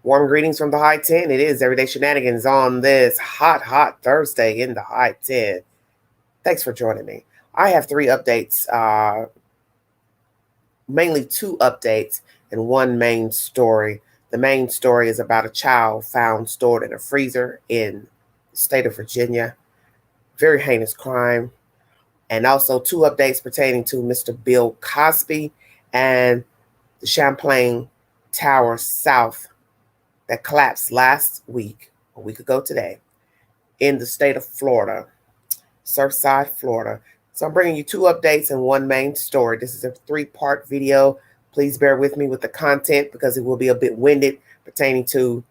Warm greetings from the high 10. It is Everyday Shenanigans on this hot Thursday in the high 10. Thanks for joining me. I have three updates, mainly two updates and one main story. The main story is about a child found stored in a freezer in the state of Virginia. Very heinous crime. And also two updates pertaining to Mr. Bill Cosby and the Champlain Tower South that collapsed last week, a week ago today, in the state of Florida, Surfside, Florida. So I'm bringing you two updates and one main story. This is a three-part video. Please bear with me with the content because it will be a bit winded pertaining to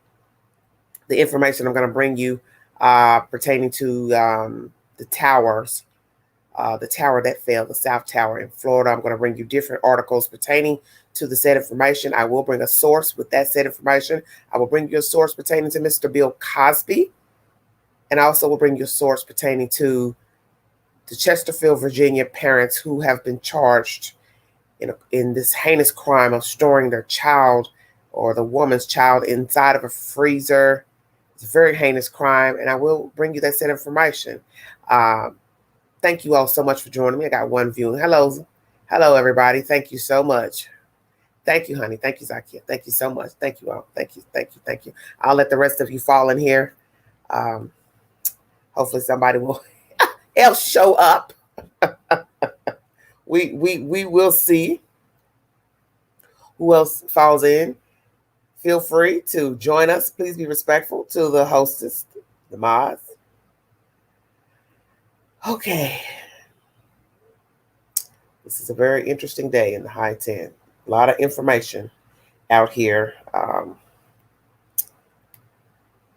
the information I'm going to bring you pertaining to the towers, the tower that fell, the South Tower in Florida. I'm going to bring you different articles pertaining to the said information. I will bring a source with that said information. I will bring you a source pertaining to Mr. Bill Cosby. And I also will bring you a source pertaining to the Chesterfield, Virginia parents who have been charged in this heinous crime of storing their child or the woman's child inside of a freezer. It's a very heinous crime, and I will bring you that said information. Thank you all so much for joining me. I got one viewing. Hello, everybody. Thank you so much. Thank you, honey. Thank you, Zakia. Thank you so much. Thank you all. Thank you. I'll let the rest of you fall in here. Hopefully somebody will else show up. we will see who else falls in. Feel free to join us. Please be respectful to the hostess, the mods. Okay. This is a very interesting day in the high 10. A lot of information out here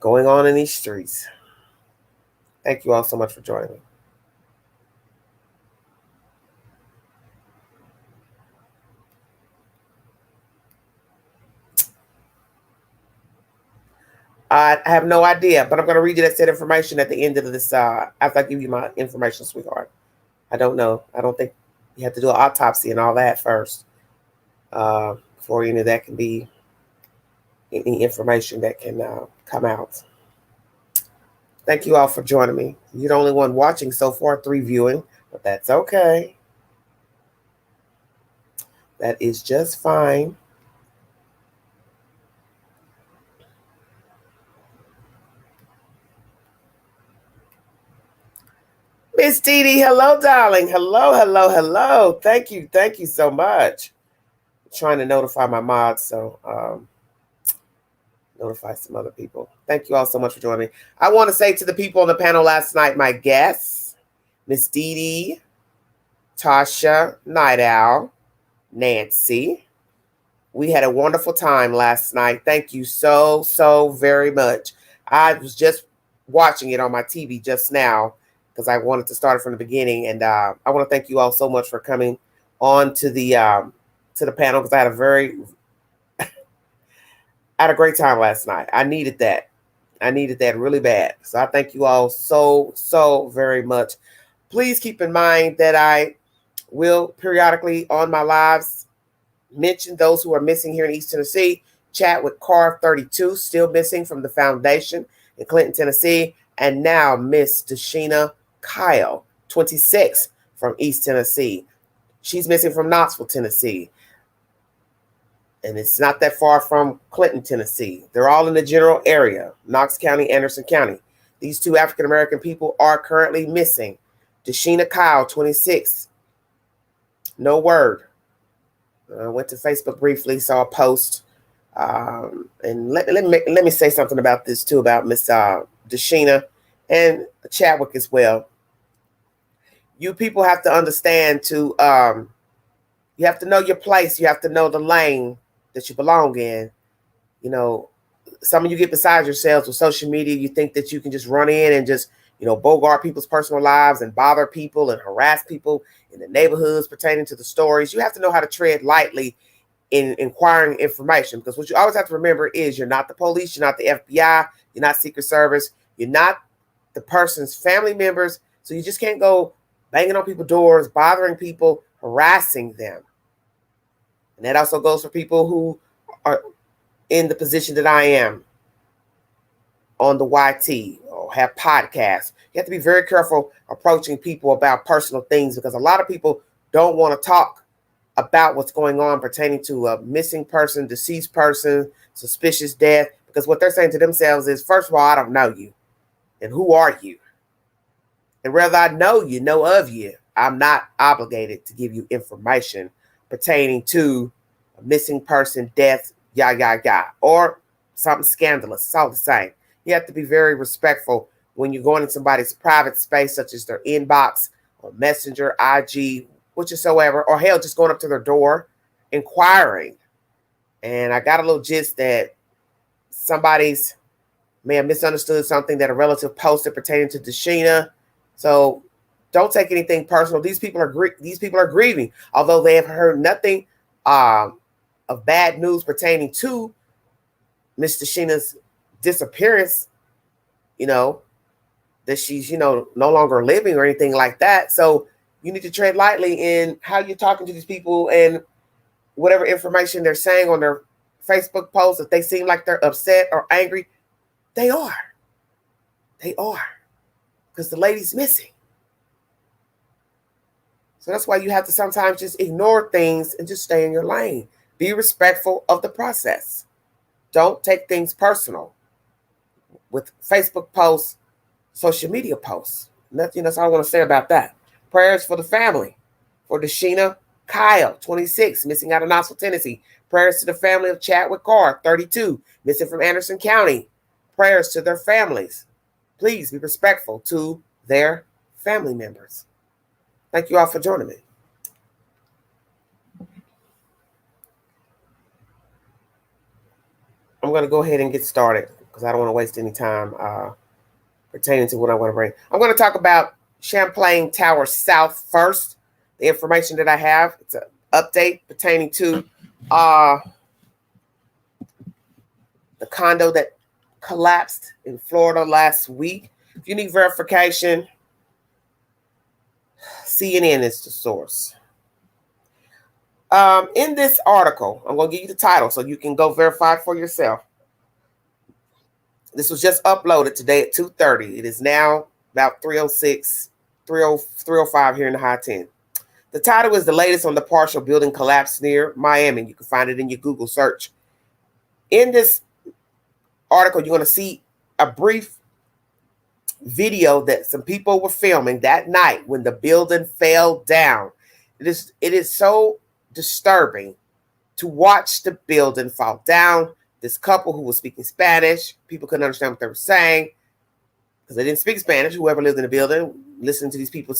going on in these streets. Thank you all so much for joining me. I have no idea, but I'm going to read you that said information at the end of this, after I give you my information, sweetheart. I don't know. I don't think you have to do an autopsy and all that first before any of that can be any information that can come out. Thank you all for joining me. You're the only one watching so far, 3 viewing, but that's okay. That is just fine. Miss Dee Dee, hello, darling. Hello. Thank you so much. I'm trying to notify my mods, so notify some other people. Thank you all so much for joining me. I want to say to the people on the panel last night, my guests, Miss Dee Dee, Tasha, Night Owl, Nancy. We had a wonderful time last night. Thank you so very much. I was just watching it on my TV just now because I wanted to start it from the beginning. And I want to thank you all so much for coming on to the panel because I had a great time last night. I needed that. Really bad. So I thank you all so very much. Please keep in mind that I will periodically on my lives mention those who are missing here in East Tennessee. Chat with Car 32, still missing from the foundation in Clinton, Tennessee. And now Miss Deshina Kyle, 26, from East Tennessee. She's missing from Knoxville, Tennessee. And it's not that far from Clinton, Tennessee. They're all in the general area, Knox County, Anderson County. These 2 African-American people are currently missing. Deshina Kyle, 26. No word. I went to Facebook briefly, saw a post. And let me say something about this, too, about Miss Deshina and Chadwick as well. You people have to understand, too, you have to know your place. You have to know the lane that you belong in. You know, some of you get beside yourselves with social media. You think that you can just run in and just, bogart people's personal lives and bother people and harass people in the neighborhoods pertaining to the stories. You have to know how to tread lightly in inquiring information, because what you always have to remember is you're not the police, you're not the FBI, you're not Secret Service, you're not the person's family members. So you just can't go banging on people's doors, bothering people, harassing them. And that also goes for people who are in the position that I am on the YT or have podcasts. You have to be very careful approaching people about personal things, because a lot of people don't want to talk about what's going on pertaining to a missing person, deceased person, suspicious death, because what they're saying to themselves is, first of all, I don't know you. And who are you? And whether I know you, know of you, I'm not obligated to give you information pertaining to a missing person, death, or something scandalous. It's all the same. You have to be very respectful when you're going in somebody's private space, such as their inbox or Messenger, IG, whichever, or hell, just going up to their door, inquiring. And I got a little gist that somebody's may have misunderstood something that a relative posted pertaining to Deshina. So don't take anything personal. These people are grieving, although they have heard nothing of bad news pertaining to Miss Deshina's disappearance. That she's no longer living or anything like that. So you need to tread lightly in how you're talking to these people and whatever information they're saying on their Facebook posts. If they seem like they're upset or angry, they are. Because the lady's missing. So that's why you have to sometimes just ignore things and just stay in your lane. Be respectful of the process. Don't take things personal with Facebook posts, social media posts. That's all I want to say about that. Prayers for the family. For Deshina Kyle, 26, missing out of Knoxville, Tennessee. Prayers to the family of Chadwick Carr, 32, missing from Anderson County. Prayers to their families. Please be respectful to their family members. Thank you all for joining me. I'm going to go ahead and get started because I don't want to waste any time pertaining to what I want to bring. I'm going to talk about Fla.Tower South first. The information that I have, it's an update pertaining to the condo that collapsed in Florida last week. If you need verification, CNN is the source. In this article, I'm going to give you the title so you can go verify it for yourself. This was just uploaded today at 2:30. It is now about 3:06, 3:05 here in the high 10. The title is the latest on the partial building collapse near Miami. You can find it in your Google search. In this article, you're going to see a brief video that some people were filming that night when the building fell down. It is so disturbing to watch the building fall down. This couple who was speaking Spanish, people couldn't understand what they were saying because they didn't speak Spanish. Whoever lived in the building, listening to these people,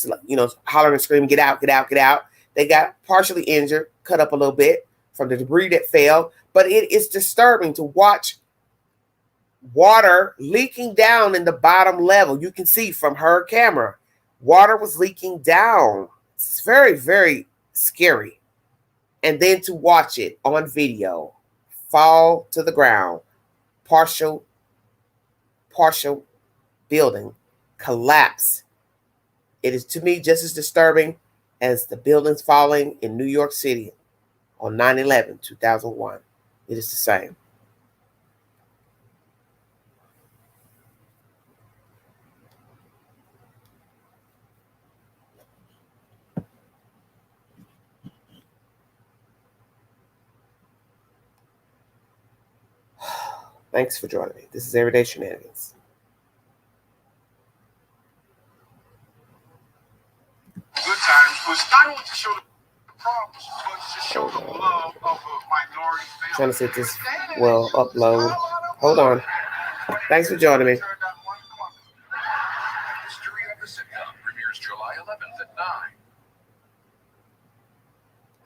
hollering and screaming, "Get out, get out, get out." They got partially injured, cut up a little bit from the debris that fell. But it is disturbing to watch water leaking down in the bottom level. You can see from her camera, water was leaking down. It's very, very scary. And then to watch it on video fall to the ground, partial building collapse. It is to me just as disturbing as the buildings falling in New York City on 9/11, 2001. It is the same. Thanks for joining me. This is Everyday Shenanigans. Good times was not only to show the problems, but to show the love of a minority family. Trying to set this upload. Hold on. Thanks for joining me. History of the sitcom premieres July 11th at 9.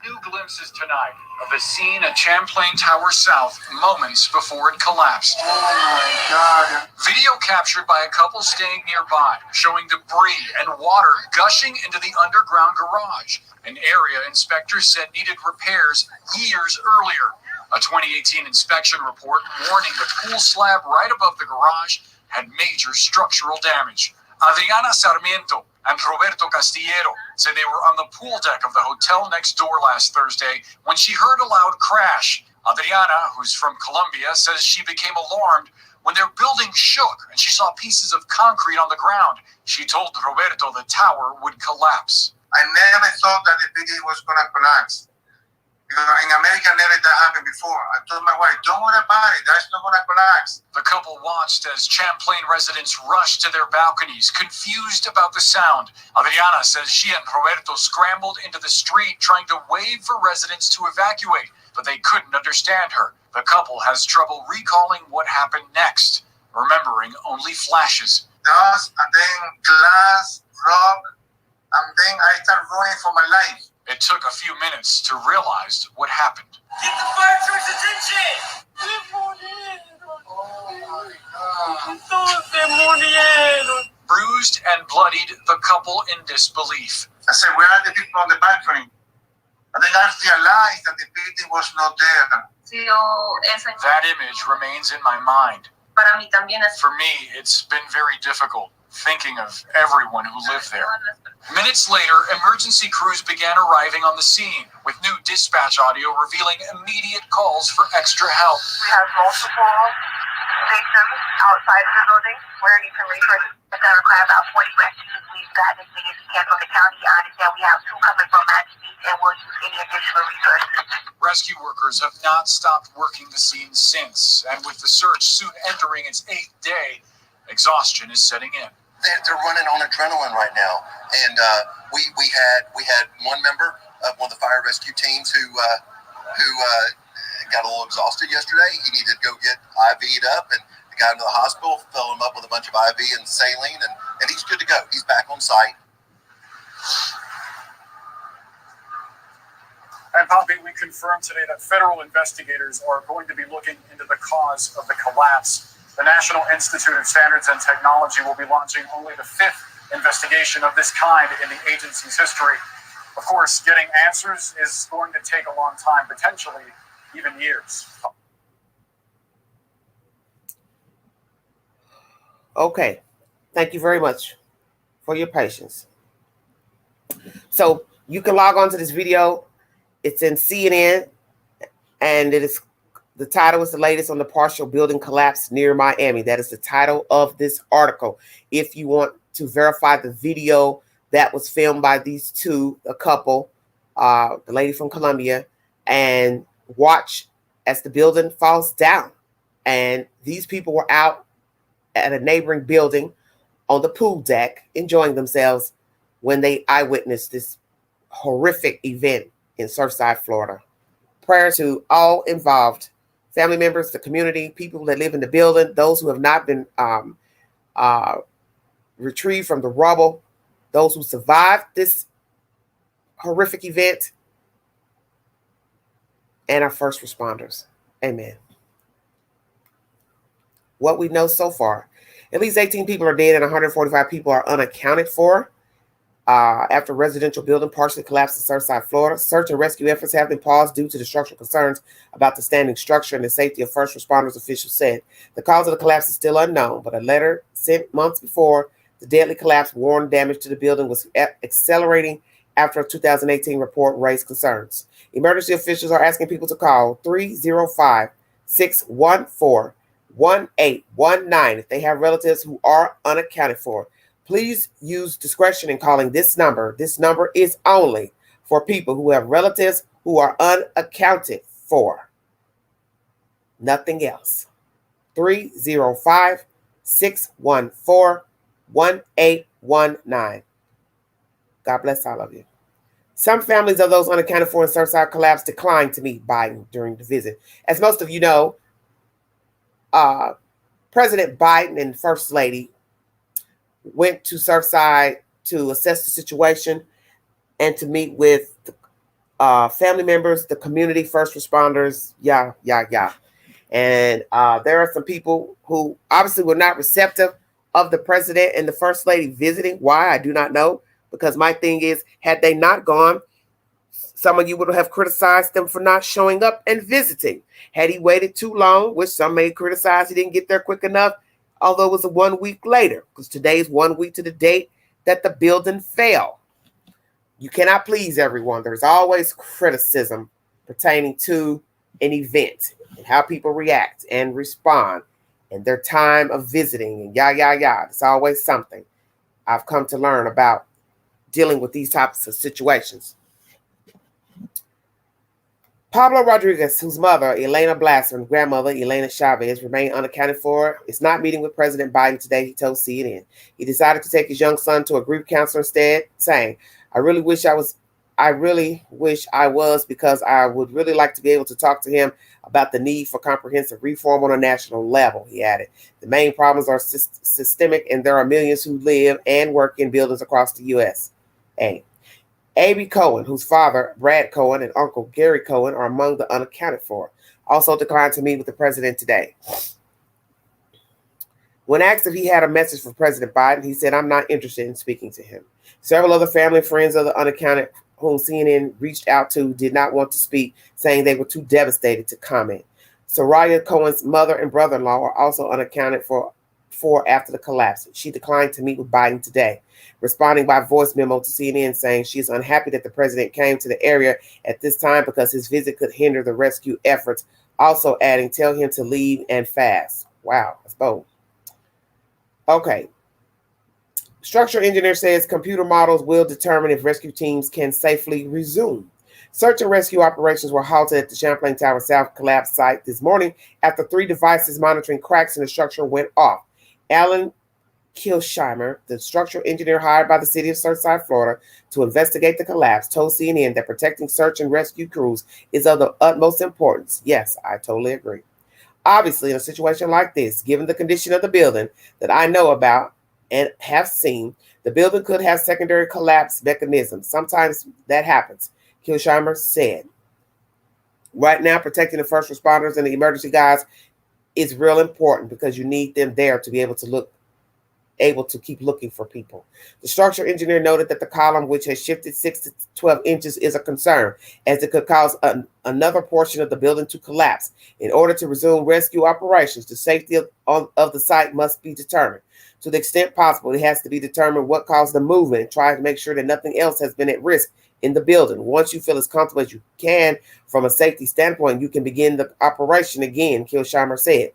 New glimpses tonight of a scene at Fla.Tower South moments before it collapsed. Oh my God. Video captured by a couple staying nearby, showing debris and water gushing into the underground garage, an area inspectors said needed repairs years earlier. A 2018 inspection report warning the pool slab right above the garage had major structural damage. Adriana Sarmiento and Roberto Castillero said they were on the pool deck of the hotel next door last Thursday when she heard a loud crash. Adriana, who's from Colombia, says she became alarmed when their building shook and she saw pieces of concrete on the ground. She told Roberto the tower would collapse. I never thought that the building was going to collapse. Because in America, never that happened before. I told my wife, don't worry about it. That's not going to collapse. The couple watched as Champlain residents rushed to their balconies, confused about the sound. Adriana says she and Roberto scrambled into the street trying to wave for residents to evacuate, but they couldn't understand her. The couple has trouble recalling what happened next, remembering only flashes. Dust, and then glass, rock, and then I started running for my life. It took a few minutes to realize what happened. Get the fire truck's attention! Bruised and bloodied, the couple in disbelief. I said, where are the people on the balcony? And then I realized that the building was not there. That image remains in my mind. For me, it's been very difficult thinking of everyone who lived there. Minutes later, emergency crews began arriving on the scene, with new dispatch audio revealing immediate calls for extra help. We have multiple victims outside of the building. We're going to need some resources. It's going to require about 40 rescues. We've got as many as we can from the county. I understand we have 2 coming from Manchester, and we'll use any additional resources. Rescue workers have not stopped working the scene since, and with the search soon entering its 8th day, exhaustion is setting in. They're running on adrenaline right now, and we had one member of one of the fire rescue teams who got a little exhausted yesterday. He needed to go get IV'd up, and they got him to the hospital, fill him up with a bunch of IV and saline, and he's good to go. He's back on site. And Poppy, we confirmed today that federal investigators are going to be looking into the cause of the collapse. The National Institute of Standards and Technology will be launching only the 5th investigation of this kind in the agency's history. Of course, getting answers is going to take a long time, potentially even years. Okay. Thank you very much for your patience. So you can log on to this video. It's in CNN, and it is the title is the latest on the partial building collapse near Miami. That is the title of this article. If you want to verify the video that was filmed by these two, a couple, the lady from Colombia, and watch as the building falls down. And these people were out at a neighboring building on the pool deck enjoying themselves when they eyewitnessed this horrific event in Surfside, Florida. Prayer to all involved, family members, the community, people that live in the building, those who have not been retrieved from the rubble, those who survived this horrific event, and our first responders. Amen. What we know so far, at least 18 people are dead and 145 people are unaccounted for. After a residential building partially collapsed in Surfside, Florida, search and rescue efforts have been paused due to the structural concerns about the standing structure and the safety of first responders, officials said. The cause of the collapse is still unknown, but a letter sent months before the deadly collapse warned damage to the building was accelerating after a 2018 report raised concerns. Emergency officials are asking people to call 305-614-1819 if they have relatives who are unaccounted for. Please use discretion in calling this number. This number is only for people who have relatives who are unaccounted for. Nothing else. 305-614-1819. God bless all of you. Some families of those unaccounted for in Surfside collapse declined to meet Biden during the visit. As most of you know, President Biden and First Lady went to Surfside to assess the situation and to meet with family members, the community, first responders, yeah. And there are some people who obviously were not receptive of the president and the first lady visiting. Why? I do not know. Because my thing is, had they not gone, some of you would have criticized them for not showing up and visiting. Had he waited too long, which some may criticize he didn't get there quick enough, although it was 1 week later, because today is 1 week to the date that the building fell. You cannot please everyone. There's always criticism pertaining to an event and how people react and respond and their time of visiting and yada. It's always something I've come to learn about dealing with these types of situations. Pablo Rodriguez, whose mother, Elena Blasser, and grandmother, Elena Chavez, remain unaccounted for, is not meeting with President Biden today, he told CNN. He decided to take his young son to a grief counselor instead, saying, I really wish I was because I would really like to be able to talk to him about the need for comprehensive reform on a national level, he added. The main problems are systemic, and there are millions who live and work in buildings across the U.S. Abby Cohen, whose father, Brad Cohen, and uncle, Gary Cohen, are among the unaccounted for, also declined to meet with the president today. When asked if he had a message for President Biden, he said, I'm not interested in speaking to him. Several other family and friends of the unaccounted whom CNN reached out to did not want to speak, saying they were too devastated to comment. Soraya Cohen's mother and brother-in-law are also unaccounted for after the collapse. She declined to meet with Biden today, responding by voice memo to CNN saying she is unhappy that the president came to the area at this time because his visit could hinder the rescue efforts, also adding, tell him to leave and fast. Wow, that's bold. Okay. Structural engineer says computer models will determine if rescue teams can safely resume. Search and rescue operations were halted at the Champlain-Tower South collapse site this morning after 3 devices monitoring cracks in the structure went off. Alan Kilsheimer, the structural engineer hired by the city of Surfside, Florida, to investigate the collapse, told CNN that protecting search and rescue crews is of the utmost importance. Yes, I totally agree. Obviously, in a situation like this, given the condition of the building that I know about and have seen, the building could have secondary collapse mechanisms. Sometimes that happens, Kilsheimer said. Right now, protecting the first responders and the emergency guys is real important because you need them there to be able to keep looking for people. The structural engineer noted that the column, which has shifted 6 to 12 inches, is a concern, as it could cause another portion of the building to collapse. In order to resume rescue operations, the safety of the site must be determined. To the extent possible, it has to be determined what caused the movement and try to make sure that nothing else has been at risk in the building. Once you feel as comfortable as you can from a safety standpoint, you can begin the operation again, Kilsheimer said.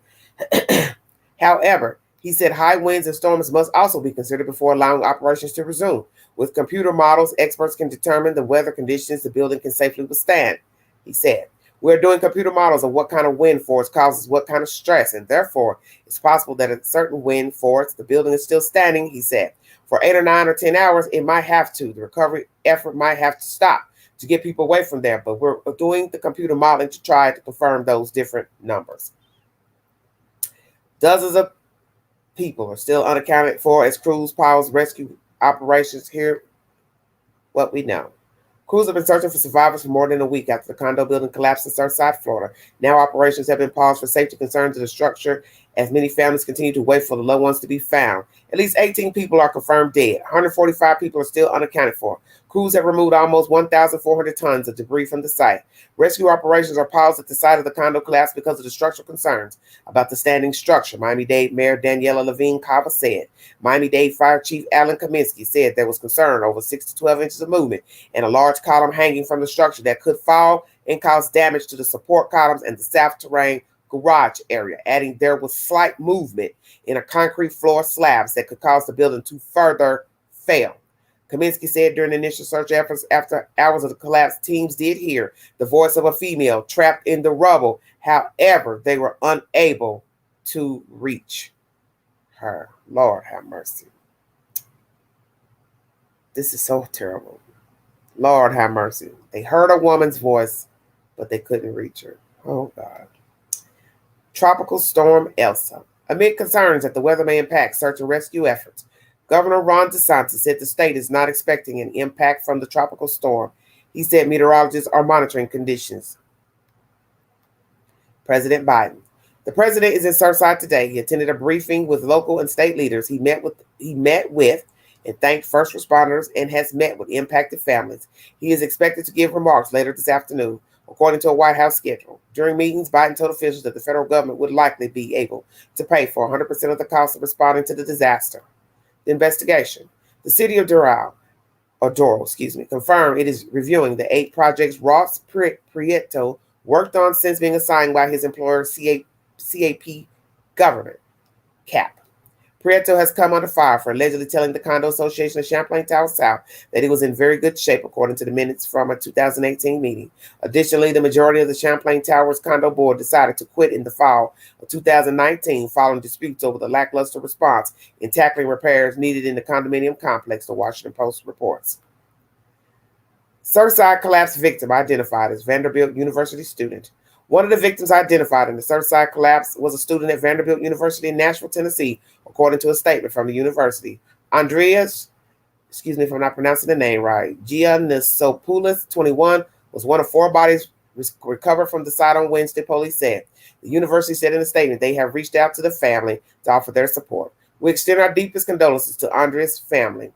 However, he said high winds and storms must also be considered before allowing operations to resume. With computer models, experts can determine the weather conditions the building can safely withstand, he said. We're doing computer models of what kind of wind force causes what kind of stress, and therefore it's possible that at a certain wind force, the building is still standing, he said. For 8 or 9 or 10 hours, it might have to. The recovery effort might have to stop to get people away from there, but we're doing the computer modeling to try to confirm those different numbers. Dozens of people are still unaccounted for as crews pause rescue operations. Here what we know. Crews have been searching for survivors for more than a week after the condo building collapsed in Surfside, Florida. Now operations have been paused for safety concerns of the structure as many families continue to wait for the loved ones to be found. At least 18 people are confirmed dead. 145 people are still unaccounted for. Crews have removed almost 1,400 tons of debris from the site. Rescue operations are paused at the site of the condo collapse because of the structural concerns about the standing structure, Miami-Dade Mayor Daniela Levine Cava said. Miami-Dade Fire Chief Alan Kaminsky said there was concern over 6 to 12 inches of movement and a large column hanging from the structure that could fall and cause damage to the support columns and the south terrain garage area, adding there was slight movement in a concrete floor slabs that could cause the building to further fail. Kaminsky said during the initial search efforts after hours of the collapse, teams did hear the voice of a female trapped in the rubble. However, they were unable to reach her. Lord have mercy. This is so terrible. Lord have mercy. They heard a woman's voice, but they couldn't reach her. Oh, God. Tropical Storm Elsa. Amid concerns that the weather may impact search and rescue efforts, Governor Ron DeSantis said the state is not expecting an impact from the tropical storm. He said meteorologists are monitoring conditions. President Biden. The president is in Surfside today. He attended a briefing with local and state leaders. He met with and thanked first responders and has met with impacted families. He is expected to give remarks later this afternoon, according to a White House schedule. During meetings, Biden told officials that the federal government would likely be able to pay for 100% of the cost of responding to the disaster. The investigation. The city of Doral, confirmed it is reviewing the 8 projects Ross Prieto worked on since being assigned by his employer, CAP government, CAP. Prieto has come under fire for allegedly telling the Condo Association of Champlain-Tower South that he was in very good shape, according to the minutes from a 2018 meeting. Additionally, the majority of the Champlain Towers Condo Board decided to quit in the fall of 2019 following disputes over the lackluster response in tackling repairs needed in the condominium complex, the Washington Post reports. Surfside collapse victim identified as Vanderbilt University student. One of the victims identified in the Surfside collapse was a student at Vanderbilt University in Nashville, Tennessee, according to a statement from the university. Andreas, excuse me if I'm not pronouncing the name right, Giannisopoulos, 21, was one of 4 bodies recovered from the site on Wednesday, police said. The university said in a statement they have reached out to the family to offer their support. We extend our deepest condolences to Andreas' family,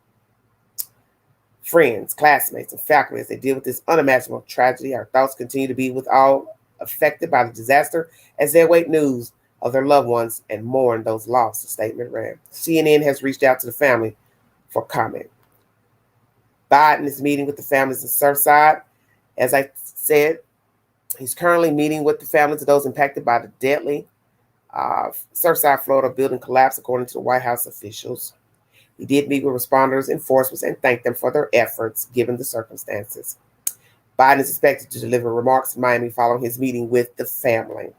friends, classmates, and faculty as they deal with this unimaginable tragedy. Our thoughts continue to be with all affected by the disaster as they await news of their loved ones and mourn those lost, the statement read. CNN has reached out to the family for comment. Biden is meeting with the families in Surfside. As I said, he's currently meeting with the families of those impacted by the deadly Surfside, Florida building collapse, according to the White House officials. He did meet with responders, enforcement, and thank them for their efforts given the circumstances. Biden is expected to deliver remarks in Miami following his meeting with the family.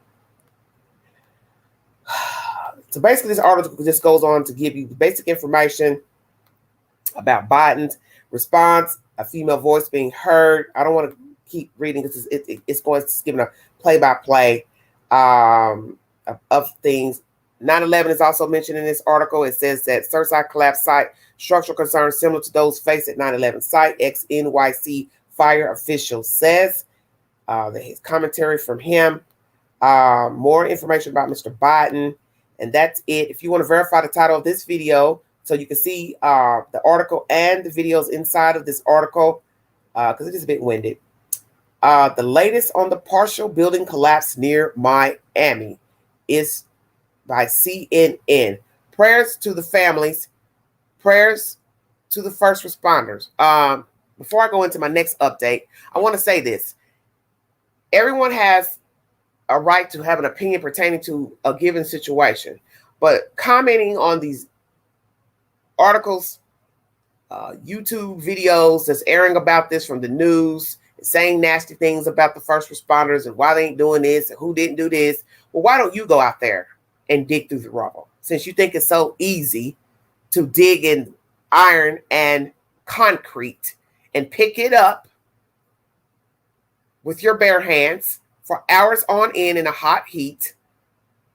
So basically, this article just goes on to give you basic information about Biden's response, a female voice being heard. I don't want to keep reading because it's going to give a play-by-play of things. 9/11 is also mentioned in this article. It says that Surfside collapse site structural concerns similar to those faced at 9/11 site. Ex-NYC fire official says. His commentary from him. More information about Mr. Biden. And that's it. If you want to verify the title of this video so you can see the article and the videos inside of this article, because it is a bit winded. The latest on the partial building collapse near Miami is by CNN. Prayers to the families. Prayers to the first responders. Before I go into my next update, I want to say this. Everyone has a right to have an opinion pertaining to a given situation, but commenting on these articles, YouTube videos that's airing about this from the news, saying nasty things about the first responders and why they ain't doing this and who didn't do this. Well, why don't you go out there and dig through the rubble? Since you think it's so easy to dig in iron and concrete and pick it up with your bare hands for hours on end in a hot heat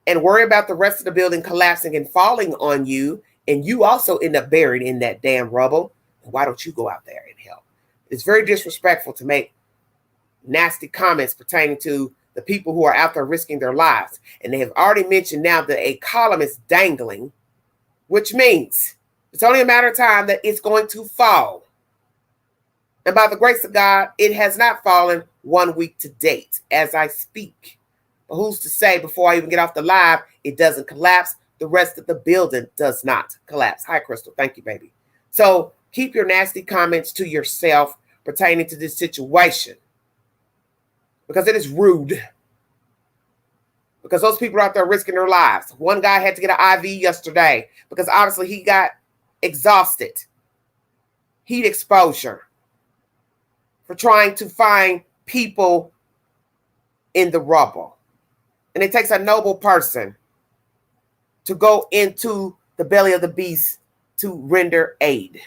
and worry about the rest of the building collapsing and falling on you, and you also end up buried in that damn rubble, why don't you go out there and help? It's very disrespectful to make nasty comments pertaining to the people who are out there risking their lives. And they have already mentioned now that a column is dangling, which means it's only a matter of time that it's going to fall. And by the grace of God, it has not fallen 1 week to date as I speak. But who's to say before I even get off the live, it doesn't collapse? The rest of the building does not collapse. Hi, Crystal. Thank you, baby. So keep your nasty comments to yourself pertaining to this situation, because it is rude. Because those people are out there risking their lives. One guy had to get an IV yesterday because obviously he got exhausted. Heat exposure. For trying to find people in the rubble. And it takes a noble person to go into the belly of the beast to render aid.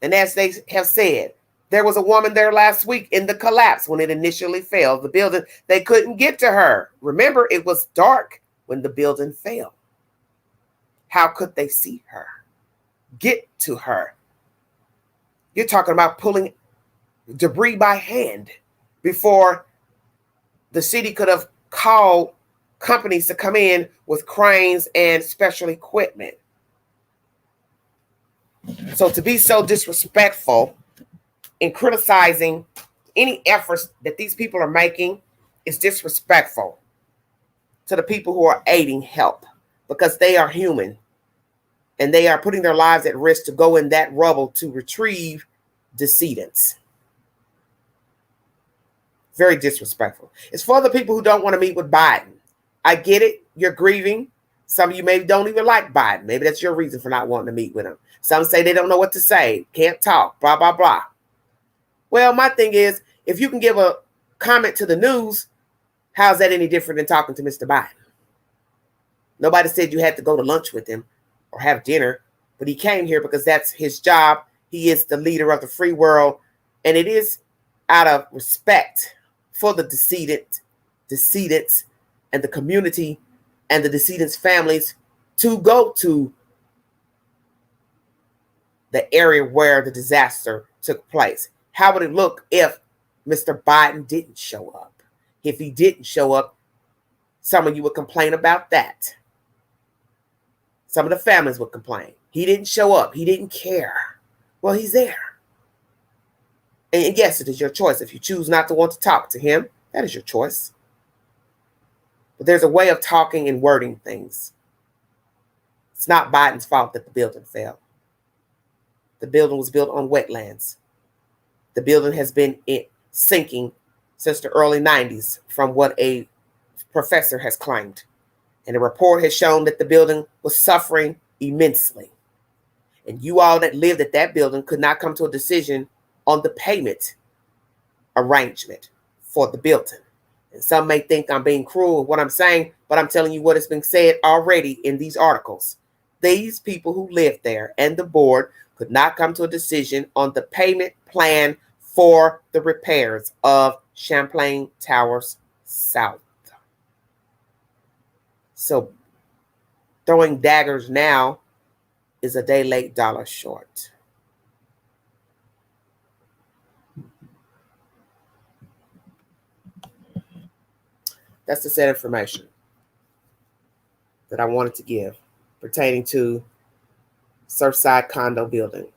And as they have said, there was a woman there last week in the collapse when it initially fell. The building, they couldn't get to her. Remember, it was dark when the building fell. How could they see her? Get to her? You're talking about pulling debris by hand before the city could have called companies to come in with cranes and special equipment. So to be so disrespectful in criticizing any efforts that these people are making is disrespectful to the people who are aiding help, because they are human and they are putting their lives at risk to go in that rubble to retrieve decedents. Very disrespectful. It's for the people who don't want to meet with Biden. I get it. You're grieving. Some of you maybe don't even like Biden. Maybe that's your reason for not wanting to meet with him. Some say they don't know what to say, can't talk, blah, blah, blah. Well, my thing is, if you can give a comment to the news, how's that any different than talking to Mr. Biden? Nobody said you had to go to lunch with him or have dinner, but he came here because that's his job. He is the leader of the free world, and it is out of respect for the decedents, and the community and the decedents' families to go to the area where the disaster took place. How would it look if Mr. Biden didn't show up? If he didn't show up, some of you would complain about that. Some of the families would complain. He didn't show up. He didn't care. Well, he's there. And yes, it is your choice. If you choose not to want to talk to him, that is your choice. But there's a way of talking and wording things. It's not Biden's fault that the building fell. The building was built on wetlands. The building has been sinking since the early 90s, from what a professor has claimed. And a report has shown that the building was suffering immensely. And you all that lived at that building could not come to a decision on the payment arrangement for the building. And some may think I'm being cruel with what I'm saying, but I'm telling you what has been said already in these articles. These people who lived there and the board could not come to a decision on the payment plan for the repairs of Champlain Towers South. So throwing daggers now is a day late, dollar short. That's the sad information that I wanted to give pertaining to Surfside condo building.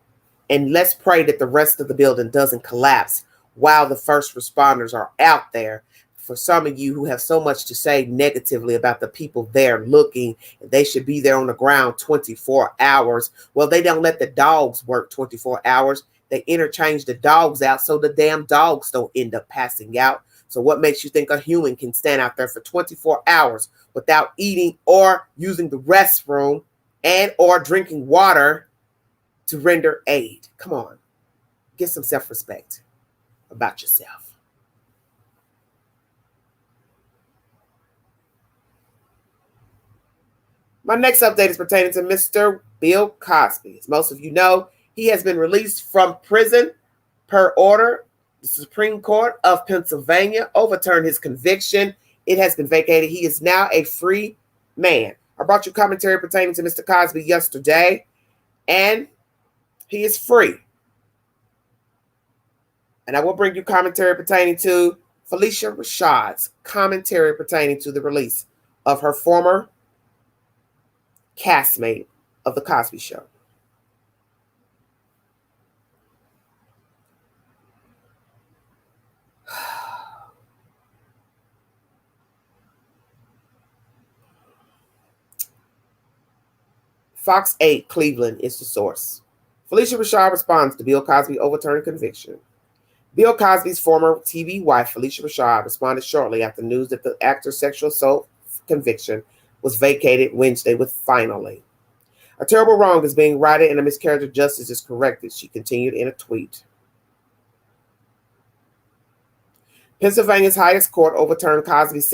And let's pray that the rest of the building doesn't collapse while the first responders are out there. For some of you who have so much to say negatively about the people there looking, they should be there on the ground 24 hours. Well, they don't let the dogs work 24 hours. They interchange the dogs out so the damn dogs don't end up passing out. So what makes you think a human can stand out there for 24 hours without eating or using the restroom and or drinking water to render aid? Come on, get some self-respect about yourself. My next update is pertaining to Mr. Bill Cosby. As most of you know, he has been released from prison per order. The Supreme Court of Pennsylvania overturned his conviction. It has been vacated. He is now a free man. I brought you commentary pertaining to Mr. Cosby yesterday, and he is free. And I will bring you commentary pertaining to Phylicia Rashad's commentary pertaining to the release of her former castmate of The Cosby Show. Fox 8 Cleveland is the source. Phylicia Rashad responds to Bill Cosby overturned conviction. Bill Cosby's former TV wife, Phylicia Rashad, responded shortly after news that the actor's sexual assault conviction was vacated Wednesday with finally. A terrible wrong is being righted and a miscarriage of justice is corrected, she continued in a tweet. Pennsylvania's highest court overturned Cosby's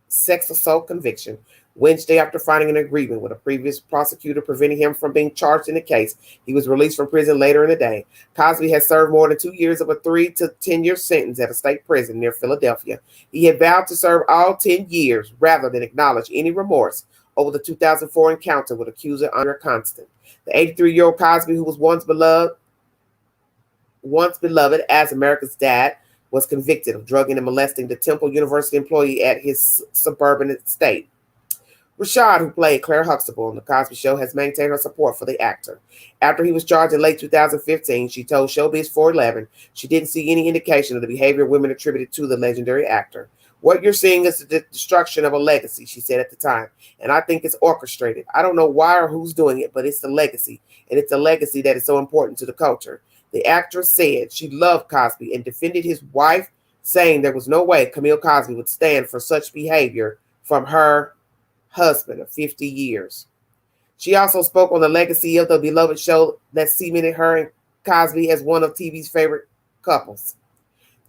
sex assault conviction Wednesday after finding an agreement with a previous prosecutor preventing him from being charged in the case. He was released from prison later in the day. Cosby has served more than 2 years of a 3 to 10 year sentence at a state prison near Philadelphia. He had vowed to serve all 10 years rather than acknowledge any remorse over the 2004 encounter with accuser Andrea Constant. The 83-year-old Cosby, who was once beloved as America's dad, was convicted of drugging and molesting the Temple University employee at his suburban estate. Rashad, who played Claire Huxtable on The Cosby Show, has maintained her support for the actor. After he was charged in late 2015, she told Showbiz 411 she didn't see any indication of the behavior of women attributed to the legendary actor. What you're seeing is the destruction of a legacy, she said at the time, and I think it's orchestrated. I don't know why or who's doing it, but it's the legacy, and it's a legacy that is so important to the culture. The actress said she loved Cosby and defended his wife saying there was no way Camille Cosby would stand for such behavior from her husband of 50 years. She also spoke on the legacy of the beloved show that cemented her and Cosby as one of TV's favorite couples.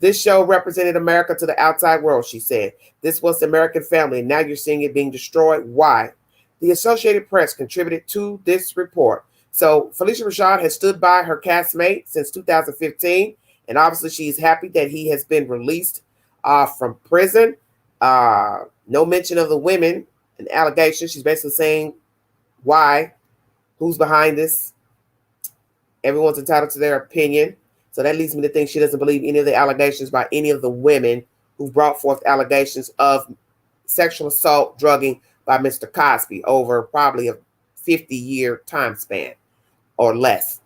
This show represented America to the outside world, she said. This was the American family, and now you're seeing it being destroyed. Why? The Associated Press contributed to this report. So Phylicia Rashad has stood by her castmate since 2015, and obviously she's happy that he has been released from prison. No mention of the women and allegations. She's basically saying why, who's behind this. Everyone's entitled to their opinion. So that leads me to think she doesn't believe any of the allegations by any of the women who brought forth allegations of sexual assault, drugging by Mr. Cosby over probably a 50-year time span or less.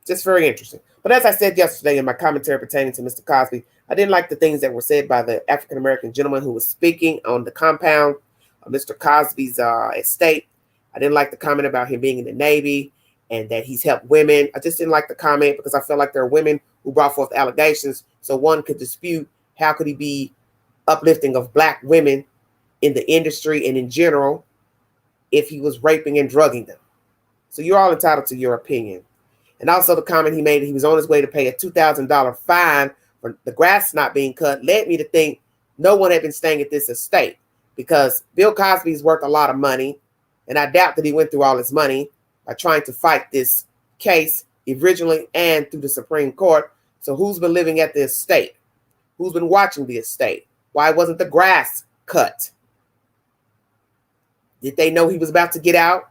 Just very interesting. But as I said yesterday in my commentary pertaining to Mr. Cosby, I didn't like the things that were said by the African-American gentleman who was speaking on the compound of Mr. Cosby's estate. I didn't like the comment about him being in the Navy and that he's helped women. I just didn't like the comment because I felt like there are women who brought forth allegations. So one could dispute how could he be uplifting of black women in the industry and in general if he was raping and drugging them. So you're all entitled to your opinion. And also the comment he made, he was on his way to pay a $2,000 fine for the grass not being cut, led me to think no one had been staying at this estate because Bill Cosby is worth a lot of money. And I doubt that he went through all his money by trying to fight this case originally and through the Supreme Court. So who's been living at the estate? Who's been watching the estate? Why wasn't the grass cut? Did they know he was about to get out?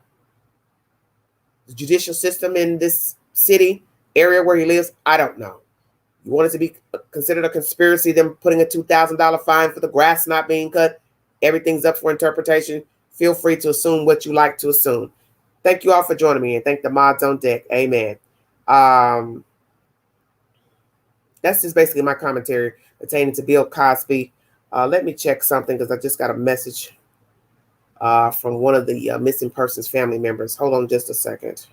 The judicial system in this city, area where he lives, I don't know. You want it to be considered a conspiracy, them putting a $2,000 fine for the grass not being cut? Everything's up for interpretation. Feel free to assume what you like to assume. Thank you all for joining me and thank the mods on deck. Amen. That's just basically my commentary pertaining to Bill Cosby. Let me check something because I just got a message from one of the missing persons family members. Hold on just a second.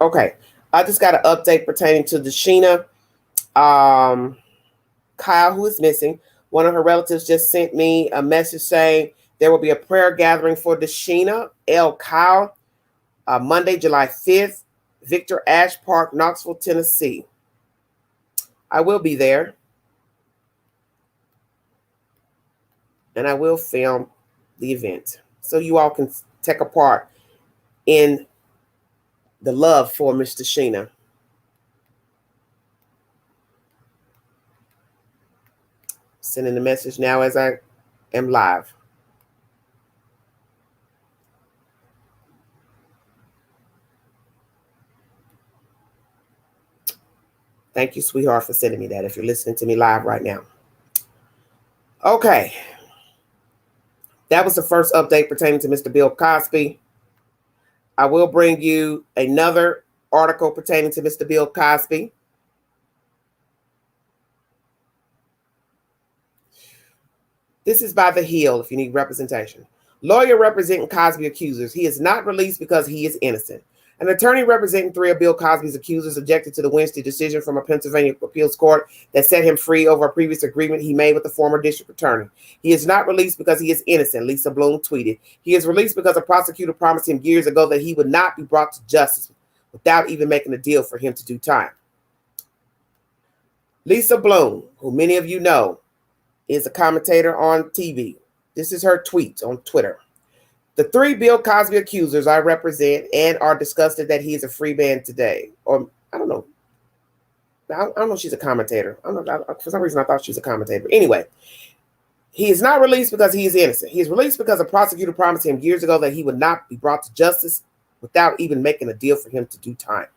Okay, I just got an update pertaining to Sheena. Kyle, who is missing, one of her relatives just sent me a message saying there will be a prayer gathering for Sheena L. Kyle, Monday, July 5th, Victor Ash Park, Knoxville, Tennessee. I will be there. And I will film the event so you all can take a part in the love for Mr. Sheena. Sending the message now as I am live. Thank you, sweetheart, for sending me that if you're listening to me live right now. Okay. That was the first update pertaining to Mr. Bill Cosby. I will bring you another article pertaining to Mr. Bill Cosby. This is by The Hill if you need representation. Lawyer representing Cosby accusers. He is not released because he is innocent. An attorney representing 3 of Bill Cosby's accusers objected to the Wednesday decision from a Pennsylvania appeals court that set him free over a previous agreement he made with the former district attorney. He is not released because he is innocent, Lisa Bloom tweeted. He is released because a prosecutor promised him years ago that he would not be brought to justice without even making a deal for him to do time. Lisa Bloom, who many of you know, is a commentator on TV. This is her tweet on Twitter. The 3 Bill Cosby accusers I represent and are disgusted that he is a free man today. Or, I don't know. I don't know if she's a commentator. I don't know. For some reason, I thought she was a commentator. But anyway, he is not released because he is innocent. He is released because a prosecutor promised him years ago that he would not be brought to justice without even making a deal for him to do time.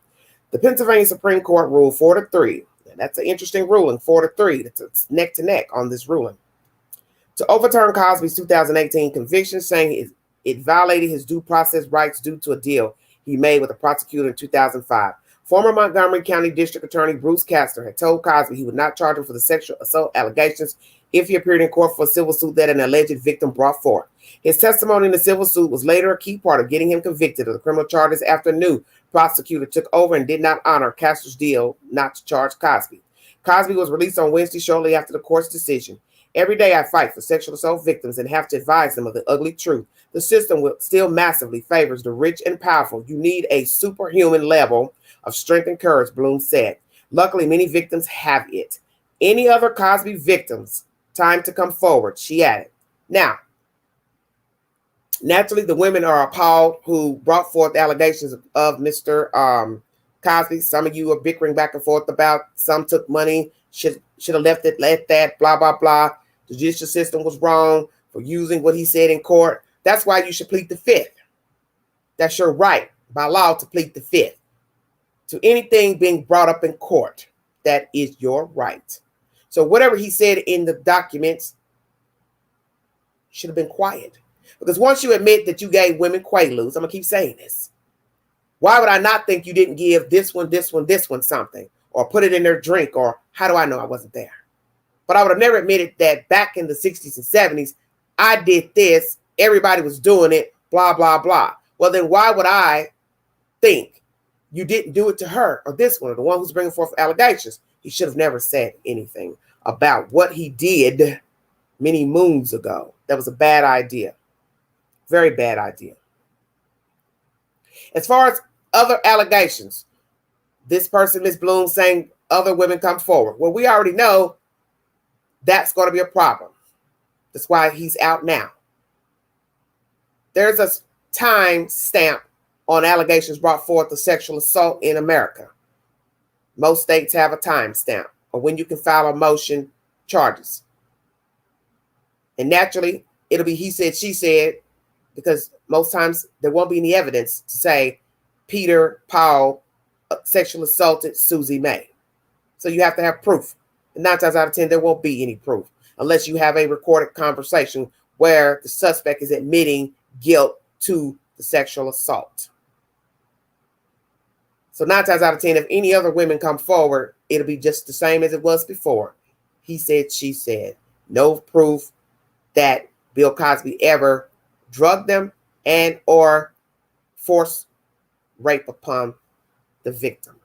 The Pennsylvania Supreme Court ruled 4-3. And that's an interesting ruling, 4-3. It's neck to neck on this ruling. To overturn Cosby's 2018 conviction, saying it violated his due process rights due to a deal he made with a prosecutor in 2005. Former Montgomery County District Attorney Bruce Castor had told Cosby he would not charge him for the sexual assault allegations if he appeared in court for a civil suit that an alleged victim brought forth. His testimony in the civil suit was later a key part of getting him convicted of the criminal charges after a new prosecutor took over and did not honor Castor's deal not to charge Cosby. Cosby was released on Wednesday shortly after the court's decision. Every day I fight for sexual assault victims and have to advise them of the ugly truth. The system still massively favors the rich and powerful. You need a superhuman level of strength and courage, Bloom said. Luckily, many victims have it. Any other Cosby victims, time to come forward, she added. Now, naturally, the women are appalled who brought forth allegations of Mr. Cosby. Some of you are bickering back and forth about some took money, should have left it, let that, blah, blah, blah. The judicial system was wrong for using what he said in court. That's why you should plead the fifth. That's your right by law to plead the fifth. To anything being brought up in court, that is your right. So whatever he said in the documents should have been quiet. Because once you admit that you gave women quaaludes, I'm going to keep saying this. Why would I not think you didn't give this one something? Or put it in their drink? Or how do I know I wasn't there? But I would have never admitted that back in the 60s and 70s, I did this, everybody was doing it, blah, blah, blah. Well, then why would I think you didn't do it to her or this one or the one who's bringing forth allegations? He should have never said anything about what he did many moons ago. That was a bad idea. Very bad idea. As far as other allegations, this person, Ms. Bloom, saying other women come forward. Well, we already know that's going to be a problem. That's why he's out now. There's a time stamp on allegations brought forth of sexual assault in America. Most states have a time stamp or when you can file a motion charges. And naturally, it'll be he said, she said, because most times there won't be any evidence to say Peter Paul sexually assaulted Susie May. So you have to have proof. And 9 times out of 10, there won't be any proof unless you have a recorded conversation where the suspect is admitting guilt to the sexual assault. So 9 times out of 10, if any other women come forward, it'll be just the same as it was before. He said, she said. No proof that Bill Cosby ever drugged them and or forced rape upon the victim.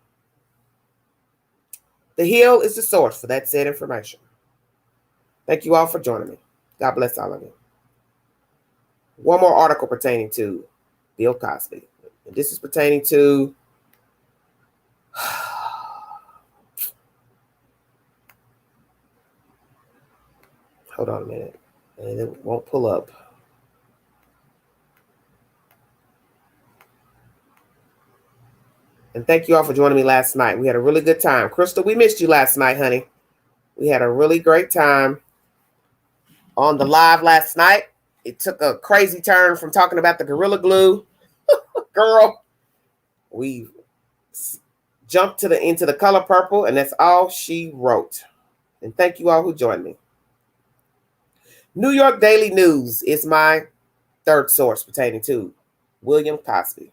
The Hill is the source for that said information. Thank you all for joining me. God bless all of you. One more article pertaining to Bill Cosby. And this is pertaining to hold on a minute. And it won't pull up. And thank you all for joining me last night. We had a really good time. Crystal, we missed you last night, honey. We had a really great time on the live last night. It took a crazy turn from talking about the Gorilla Glue. Girl, we jumped into the color purple, and that's all she wrote. And thank you all who joined me. New York Daily News is my third source pertaining to William Cosby.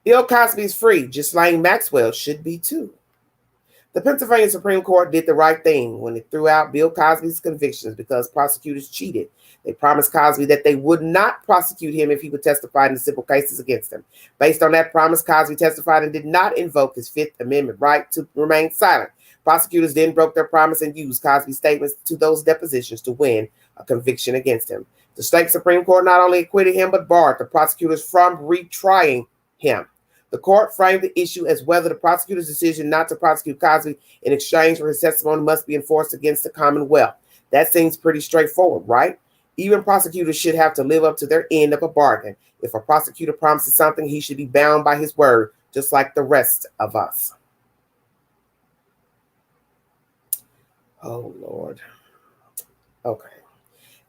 Bill Cosby is free. Ghislaine Maxwell should be too. The Pennsylvania Supreme Court did the right thing when it threw out Bill Cosby's convictions because prosecutors cheated. They promised Cosby that they would not prosecute him if he would testify in the civil cases against him. Based on that promise, Cosby testified and did not invoke his Fifth Amendment right to remain silent. Prosecutors then broke their promise and used Cosby's statements to those depositions to win a conviction against him. The state Supreme Court not only acquitted him, but barred the prosecutors from retrying him. The court framed the issue as whether the prosecutor's decision not to prosecute Cosby in exchange for his testimony must be enforced against the Commonwealth. That seems pretty straightforward, right? Even prosecutors should have to live up to their end of a bargain. If a prosecutor promises something, he should be bound by his word, just like the rest of us. Oh, Lord. Okay.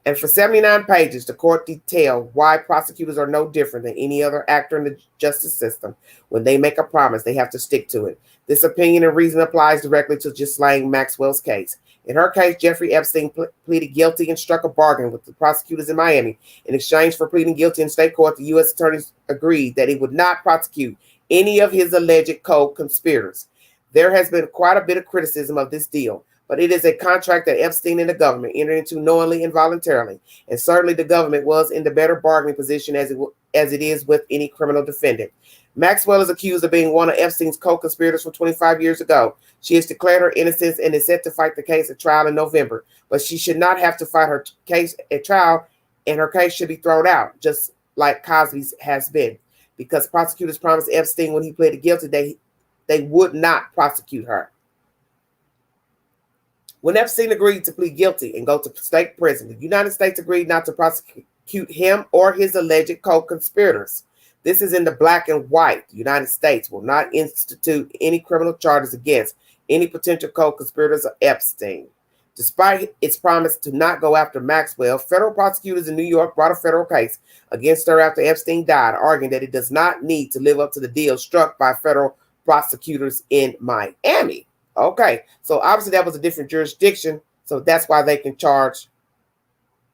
And for 79 pages, the court detailed why prosecutors are no different than any other actor in the justice system. When they make a promise, they have to stick to it. This opinion and reason applies directly to Ghislaine Maxwell's case. In her case, Jeffrey Epstein pleaded guilty and struck a bargain with the prosecutors in Miami. In exchange for pleading guilty in state court, the U.S. attorneys agreed that he would not prosecute any of his alleged co-conspirators. There has been quite a bit of criticism of this deal, but it is a contract that Epstein and the government entered into knowingly and voluntarily, and certainly the government was in the better bargaining position as it is with any criminal defendant. Maxwell is accused of being one of Epstein's co-conspirators from 25 years ago. She has declared her innocence and is set to fight the case at trial in November, but she should not have to fight her case at trial, and her case should be thrown out, just like Cosby's has been, because prosecutors promised Epstein when he pleaded guilty they would not prosecute her. When Epstein agreed to plead guilty and go to state prison, the United States agreed not to prosecute him or his alleged co-conspirators. This is in the black and white. The United States will not institute any criminal charges against any potential co-conspirators of Epstein. Despite its promise to not go after Maxwell, federal prosecutors in New York brought a federal case against her after Epstein died, arguing that it does not need to live up to the deal struck by federal prosecutors in Miami. Okay, so obviously that was a different jurisdiction, so that's why they can charge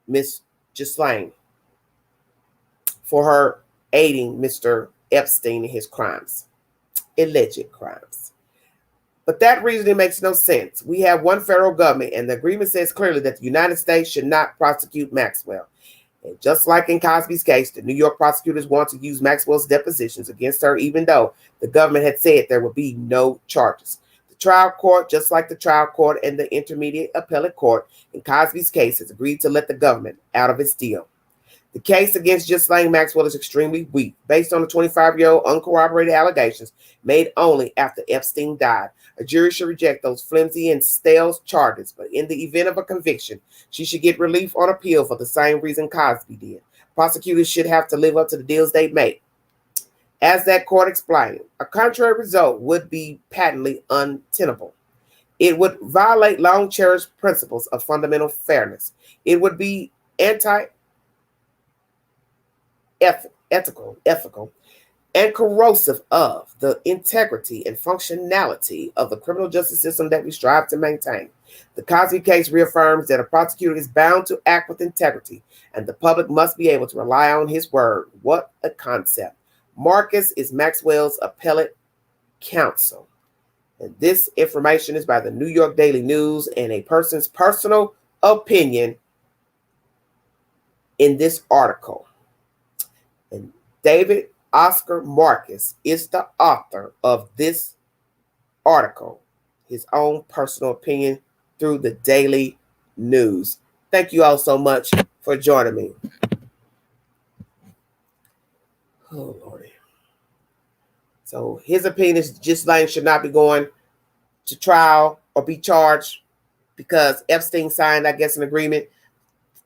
Miss Ghislaine for her aiding Mr. Epstein in his crimes, alleged crimes. But that reasoning makes no sense. We have one federal government, and the agreement says clearly that the United States should not prosecute Maxwell. And just like in Cosby's case, the New York prosecutors want to use Maxwell's depositions against her, even though the government had said there would be no charges. The trial court, just like the trial court and the intermediate appellate court in Cosby's case, has agreed to let the government out of its deal. The case against Ghislaine Maxwell is extremely weak, based on the 25-year-old uncorroborated allegations made only after Epstein died. A jury should reject those flimsy and stale charges, but in the event of a conviction, she should get relief on appeal for the same reason Cosby did. Prosecutors should have to live up to the deals they make. As that court explained, a contrary result would be patently untenable. It would violate long-cherished principles of fundamental fairness. It would be ethical, and corrosive of the integrity and functionality of the criminal justice system that we strive to maintain. The Cosby case reaffirms that a prosecutor is bound to act with integrity, and the public must be able to rely on his word. What a concept. Marcus is Maxwell's appellate counsel. And this information is by the New York Daily News and a person's personal opinion in this article. And David Oscar Marcus is the author of this article, his own personal opinion through the Daily News. Thank you all so much for joining me. Oh, Lordy. So his opinion is Ghislaine should not be going to trial or be charged because Epstein signed, I guess, an agreement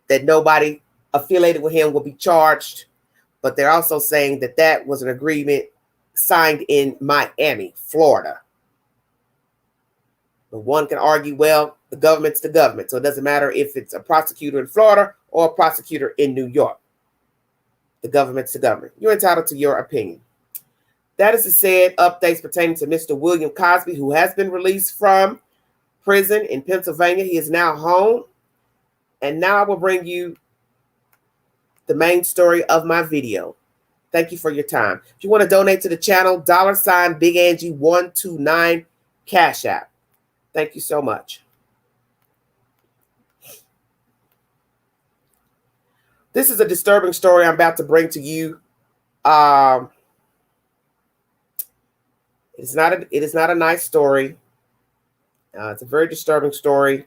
that nobody affiliated with him will be charged. But they're also saying that that was an agreement signed in Miami, Florida. But one can argue, well, the government's the government. So it doesn't matter if it's a prosecutor in Florida or a prosecutor in New York. The government's the government. You're entitled to your opinion. That is the said updates pertaining to Mr. William Cosby, who has been released from prison in Pennsylvania. He is now home. And now I will bring you the main story of my video. Thank you for your time. If you want to donate to the channel, $ Big Angie 129 Cash App. Thank you so much. This is a disturbing story I'm about to bring to you. It is not a nice story. It's a very disturbing story,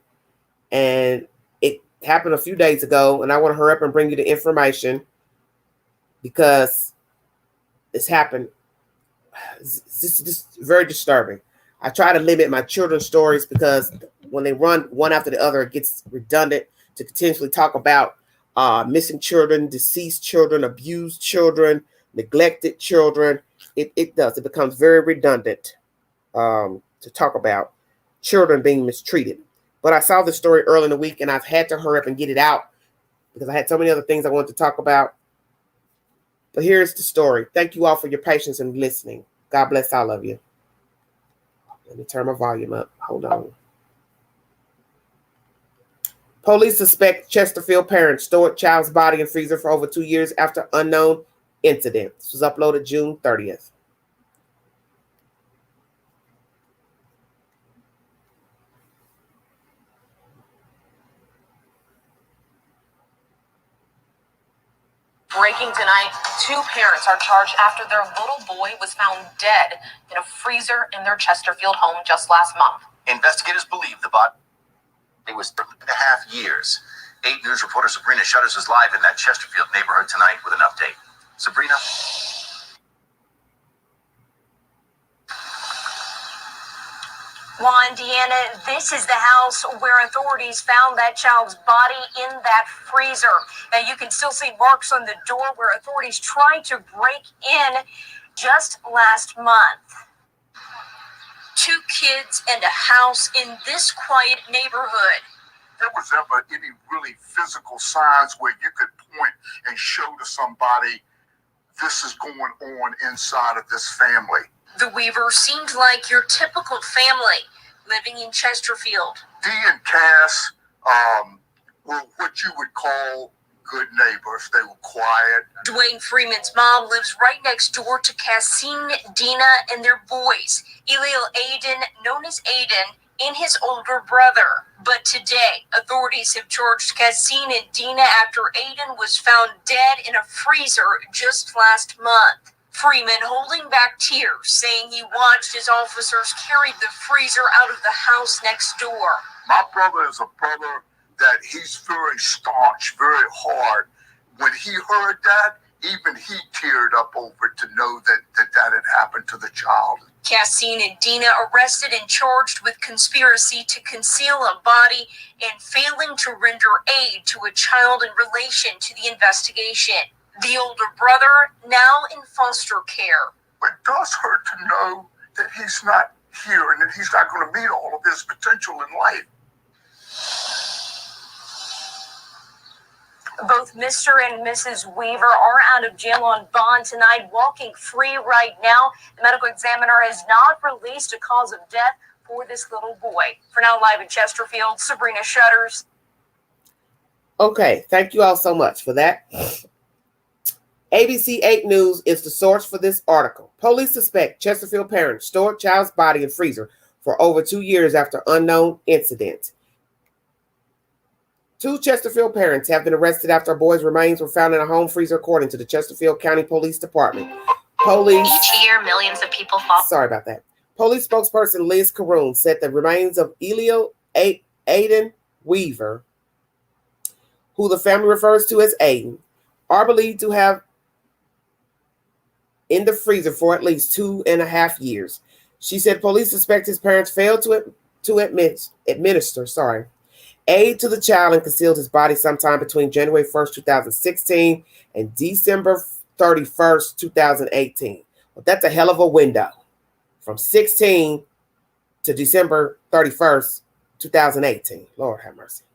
and it happened a few days ago, and I want to hurry up and bring you the information because this happened. It's just very disturbing. I try to limit my children's stories because when they run one after the other, it gets redundant to continuously talk about missing children, deceased children, abused children, neglected children. It becomes very redundant to talk about children being mistreated. But I saw this story early in the week, and I've had to hurry up and get it out because I had so many other things I wanted to talk about. But here's the story. Thank you all for your patience and listening. God bless all of you. Let me turn my volume up. Hold on. Police suspect Chesterfield parents stored child's body in freezer for over 2 years after unknown incident. This was uploaded June 30th. Breaking tonight, two parents are charged after their little boy was found dead in a freezer in their Chesterfield home just last month. Investigators believe the body was 3.5 years. 8 News reporter Sabrina Shutters is live in that Chesterfield neighborhood tonight with an update. Sabrina? Juan, Deanna, this is the house where authorities found that child's body in that freezer. Now, you can still see marks on the door where authorities tried to break in just last month. 2 kids and a house in this quiet neighborhood. There was ever any really physical signs where you could point and show to somebody this is going on inside of this family? The Weavers seemed like your typical family living in Chesterfield. Dee and Cass were what you would call good neighbors. They were quiet. Dwayne Freeman's mom lives right next door to Cassine, Dina, and their boys, Eliel Aiden, known as Aiden, and his older brother. But today, authorities have charged Cassine and Dina after Aiden was found dead in a freezer just last month. Freeman holding back tears, saying he watched as officers carried the freezer out of the house next door. My brother is a brother that he's very staunch, very hard. When he heard that, even he teared up over to know that had happened to the child. Cassine and Dina arrested and charged with conspiracy to conceal a body and failing to render aid to a child in relation to the investigation. The older brother now in foster care. It does hurt to know that he's not here and that he's not going to meet all of his potential in life. Both Mr. and Mrs. Weaver are out of jail on bond tonight, walking free right now. The medical examiner has not released a cause of death for this little boy. For now, live in Chesterfield, Sabrina Shutters. Okay, thank you all so much for that. ABC 8 News is the source for this article. Police suspect Chesterfield parents stored child's body in freezer for over 2 years after unknown incident. 2 Chesterfield parents have been arrested after a boy's remains were found in a home freezer, according to the Chesterfield County Police Department. Each year, millions of people fall. Sorry about that. Police spokesperson Liz Caroon said the remains of Eliel Aiden Weaver, who the family refers to as Aiden, are believed to have in the freezer for at least 2.5 years. She said police suspect his parents failed to administer aid to the child and concealed his body sometime between January 1st, 2016 and December 31st, 2018. Well, that's a hell of a window. From 16 to December 31st, 2018. Lord have mercy.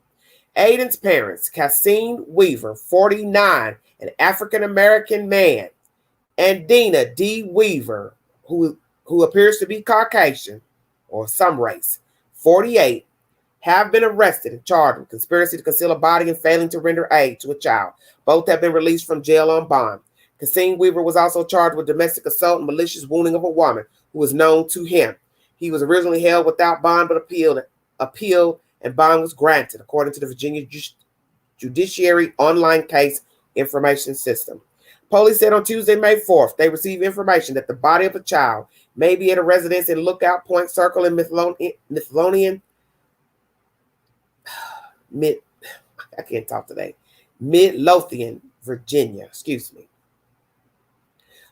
Aiden's parents, Cassine Weaver, 49, an African-American man, and Dina D. Weaver, who appears to be Caucasian or some race, 48, have been arrested and charged with conspiracy to conceal a body and failing to render aid to a child. Both have been released from jail on bond. Cassine Weaver was also charged with domestic assault and malicious wounding of a woman who was known to him. He was originally held without bond but appealed and bond was granted, according to the Virginia Judiciary Online Case Information System. Police said on Tuesday, May 4th, they received information that the body of a child may be at a residence in Lookout Point Circle in Midlothian, Virginia. Excuse me.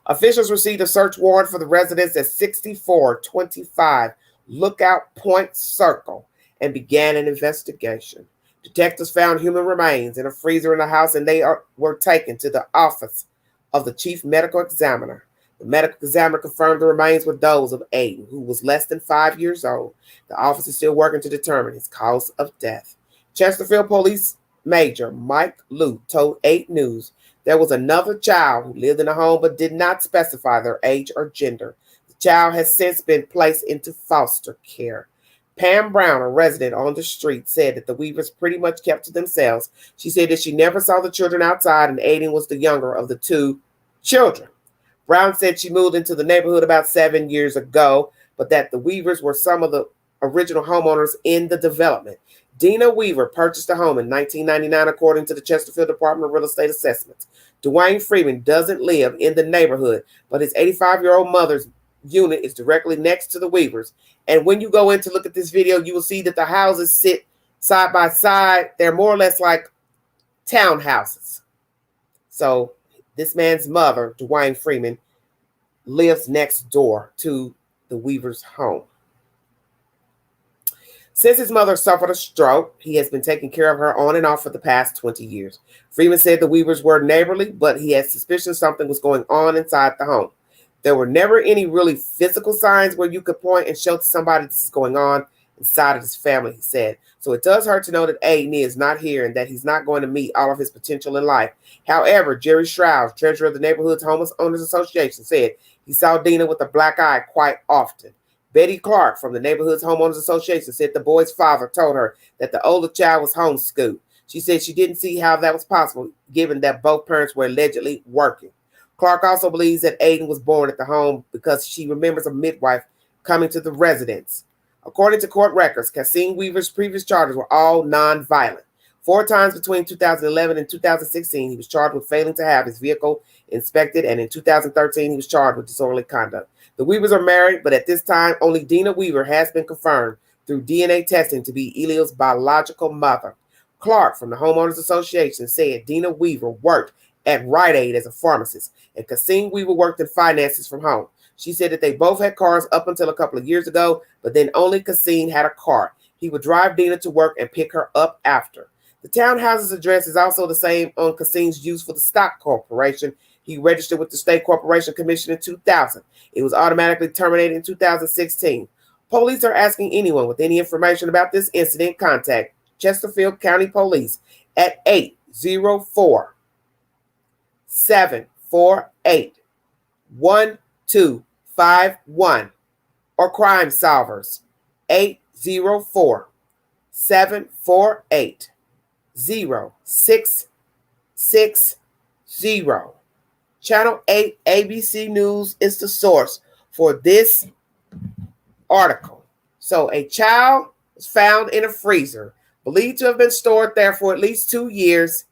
Officials received a search warrant for the residence at 6425 Lookout Point Circle and began an investigation. Detectives found human remains in a freezer in the house, and they were taken to the office of the chief medical examiner. The medical examiner confirmed the remains were those of Aiden, who was less than 5 years old. The office is still working to determine his cause of death. Chesterfield Police Major Mike Luke told 8 News there was another child who lived in the home but did not specify their age or gender. The child has since been placed into foster care. Pam Brown, a resident on the street, said that the Weavers pretty much kept to themselves. She said that she never saw the children outside, and Aiden was the younger of the 2 children. Brown said she moved into the neighborhood about 7 years ago, but that the Weavers were some of the original homeowners in the development. Dina Weaver purchased the home in 1999, according to the Chesterfield Department of Real Estate Assessments. Dwayne Freeman doesn't live in the neighborhood, but his 85-year-old mother's unit is directly next to the Weavers. And when you go in to look at this video, you will see that the houses sit side by side. They're more or less like townhouses. So this man's mother, Dwayne Freeman, lives next door to the Weavers' home. Since his mother suffered a stroke, he has been taking care of her on and off for the past 20 years. Freeman said the Weavers were neighborly, but he had suspicion something was going on inside the home. There were never any really physical signs where you could point and show to somebody this is going on inside of his family, he said. So it does hurt to know that Aiden is not here and that he's not going to meet all of his potential in life. However, Jerry Strauss, treasurer of the Neighborhood's Homeowners Association, said he saw Dina with a black eye quite often. Betty Clark from the Neighborhood's Homeowners Association said the boy's father told her that the older child was homeschooled. She said she didn't see how that was possible, given that both parents were allegedly working. Clark also believes that Aiden was born at the home because she remembers a midwife coming to the residence. According to court records, Cassine Weaver's previous charges were all non-violent. 4 times between 2011 and 2016, he was charged with failing to have his vehicle inspected, and in 2013, he was charged with disorderly conduct. The Weavers are married, but at this time, only Dina Weaver has been confirmed through DNA testing to be Eliel's biological mother. Clark from the Homeowners Association said Dina Weaver worked at Rite Aid as a pharmacist, and Cassine Weaver worked in finances from home. She said that they both had cars up until a couple of years ago, but then only Cassine had a car. He would drive Dina to work and pick her up after. The townhouse's address is also the same on Cassine's use for the stock corporation. He registered with the State Corporation Commission in 2000. It was automatically terminated in 2016. Police are asking anyone with any information about this incident, contact Chesterfield County Police at 804-748-1251 or Crime Solvers 804-748-0660. Channel 8 ABC News is the source for this article. So a child was found in a freezer, believed to have been stored there for at least 2 years.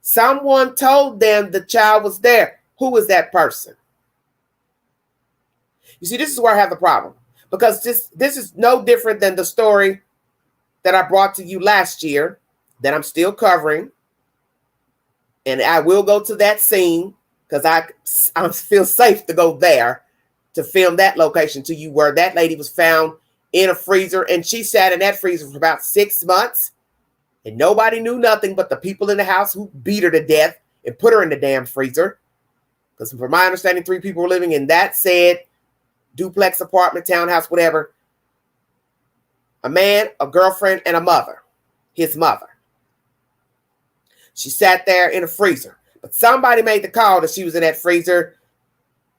Someone told them the child was there. Who was that person? You see, this is where I have the problem. Because this is no different than the story that I brought to you last year that I'm still covering. And I will go to that scene because I feel safe to go there to film that location to you where that lady was found in a freezer. And she sat in that freezer for about 6 months. And nobody knew nothing but the people in the house who beat her to death and put her in the damn freezer. Because from my understanding, 3 people were living in that said duplex apartment, townhouse, whatever. A man, a girlfriend, and a mother. His mother. She sat there in a freezer. But somebody made the call that she was in that freezer.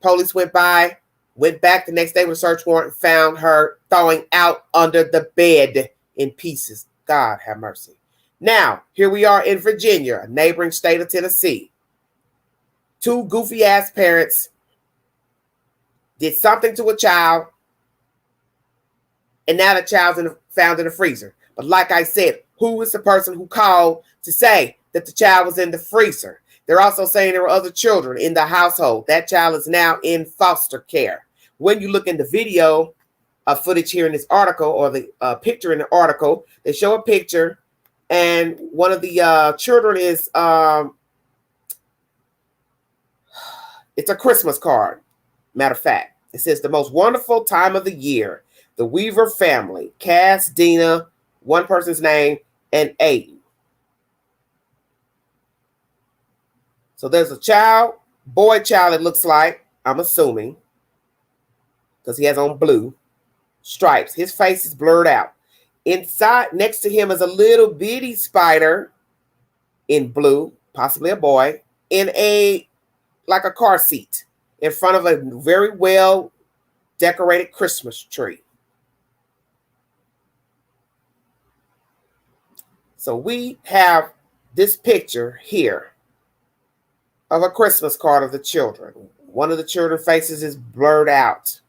Police went by, went back the next day with a search warrant and found her thawing out under the bed in pieces. God have mercy. Now, here we are in Virginia, a neighboring state of Tennessee. 2 goofy-ass parents did something to a child, and now the child's found in the freezer. But like I said, who is the person who called to say that the child was in the freezer? They're also saying there were other children in the household. That child is now in foster care. When you look in the video footage here in this article, or the picture in the article, they show a picture, and one of the children is, it's a Christmas card. Matter of fact, it says the most wonderful time of the year. The Weaver family, Cass, Dina, one person's name, and Aiden. So there's a child, boy child it looks like, I'm assuming, because he has on blue stripes. His face is blurred out. Inside, next to him is a little bitty spider in blue, possibly a boy, in like a car seat in front of a very well decorated Christmas tree. So we have this picture here of a Christmas card of the children. One of the children's faces is blurred out.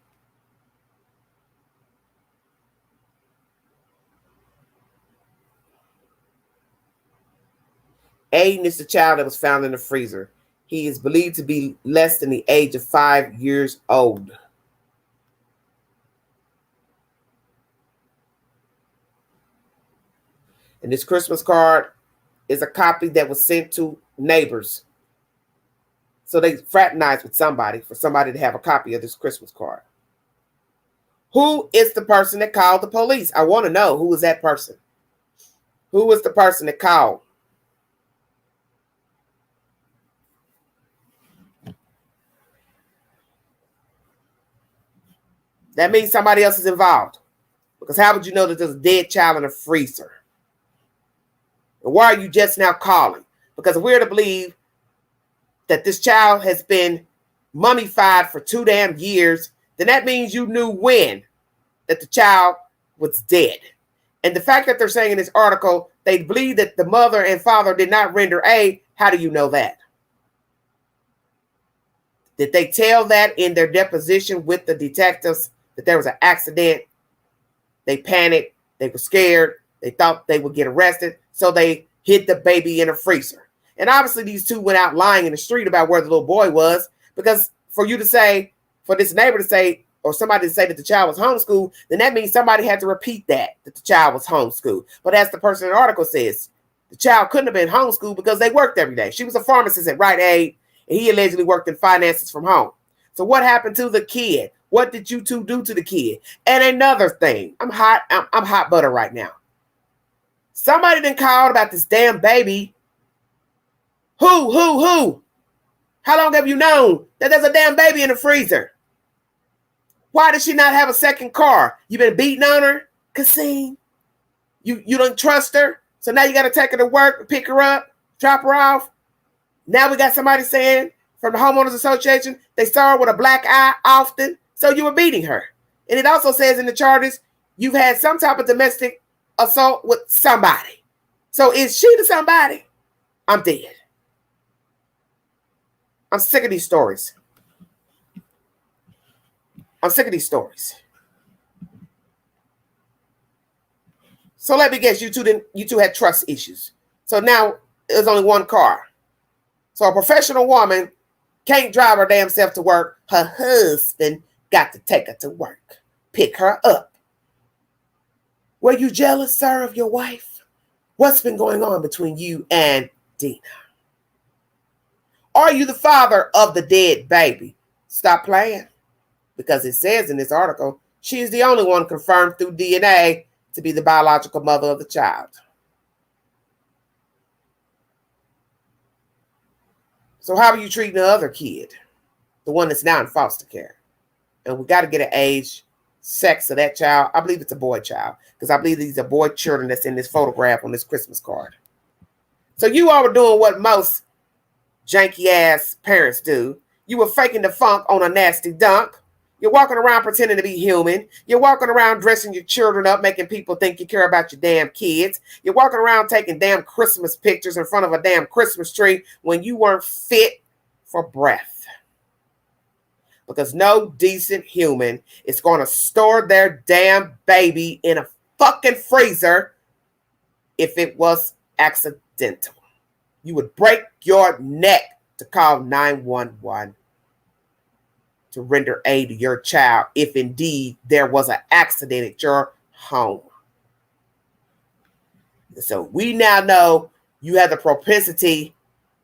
Aiden is the child that was found in the freezer. He is believed to be less than the age of 5 years old. And this Christmas card is a copy that was sent to neighbors. So they fraternized with somebody for somebody to have a copy of this Christmas card. Who is the person that called the police? I want to know who is that person. Who was the person that called? That means somebody else is involved. Because how would you know that there's a dead child in a freezer? And why are you just now calling? Because if we're to believe that this child has been mummified for 2 damn years, then that means you knew when that the child was dead. And the fact that they're saying in this article, they believe that the mother and father did not render aid, how do you know that? Did they tell that in their deposition with the detectives that there was an accident? They panicked. They were scared. They thought they would get arrested. So they hid the baby in a freezer. And obviously these two went out lying in the street about where the little boy was. Because for you to say, for this neighbor to say, or somebody to say that the child was homeschooled, then that means somebody had to repeat that the child was homeschooled. But as the person in the article says, the child couldn't have been homeschooled because they worked every day. She was a pharmacist at Rite Aid, and he allegedly worked in finances from home. So what happened to the kid? What did you two do to the kid? And another thing, I'm hot butter right now. Somebody done called about this damn baby. Who? How long have you known that there's a damn baby in the freezer? Why does she not have a second car? You been beating on her, Cassine? You don't trust her? So now you got to take her to work, pick her up, drop her off. Now we got somebody saying from the Homeowners Association, they saw her with a black eye often, so you were beating her. And it also says in the charges, you've had some type of domestic assault with somebody. So is she the somebody? I'm dead. I'm sick of these stories. So let me guess, you two had trust issues. So now there's only one car. So a professional woman can't drive her damn self to work. Her husband got to take her to work, pick her up. Were you jealous, sir, of your wife? What's been going on between you and Dina? Are you the father of the dead baby? Stop playing. Because it says in this article, she is the only one confirmed through DNA to be the biological mother of the child. So how are you treating the other kid? The one that's now in foster care. And we got to get an age, sex of that child. I believe it's a boy child. Because I believe these are boy children that's in this photograph on this Christmas card. So you all were doing what most janky ass parents do. You were faking the funk on a nasty dunk. You're walking around pretending to be human. You're walking around dressing your children up, making people think you care about your damn kids. You're walking around taking damn Christmas pictures in front of a damn Christmas tree when you weren't fit for breath. Because no decent human is going to store their damn baby in a fucking freezer if it was accidental. You would break your neck to call 911 to render aid to your child if indeed there was an accident at your home. So we now know you have the propensity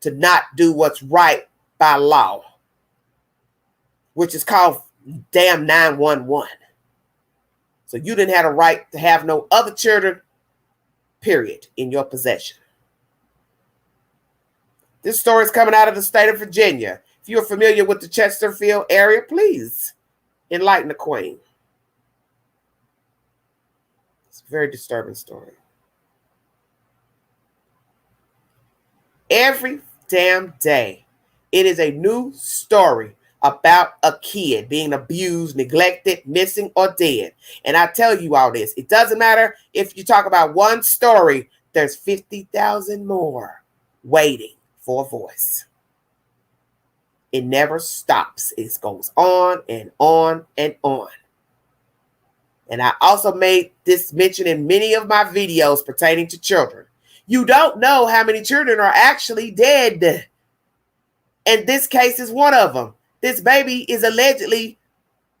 to not do what's right by law, which is called damn 911. So you didn't have a right to have no other children, period, in your possession. This story is coming out of the state of Virginia. If you're familiar with the Chesterfield area, please enlighten the queen. It's a very disturbing story. Every damn day, it is a new story about a kid being abused, neglected, missing, or dead. And I tell you all this, it doesn't matter if you talk about one story, there's 50,000 more waiting for a voice. It never stops. It goes on and on and on. And I also made this mention in many of my videos pertaining to children. You don't know how many children are actually dead. And this case is one of them. This baby is allegedly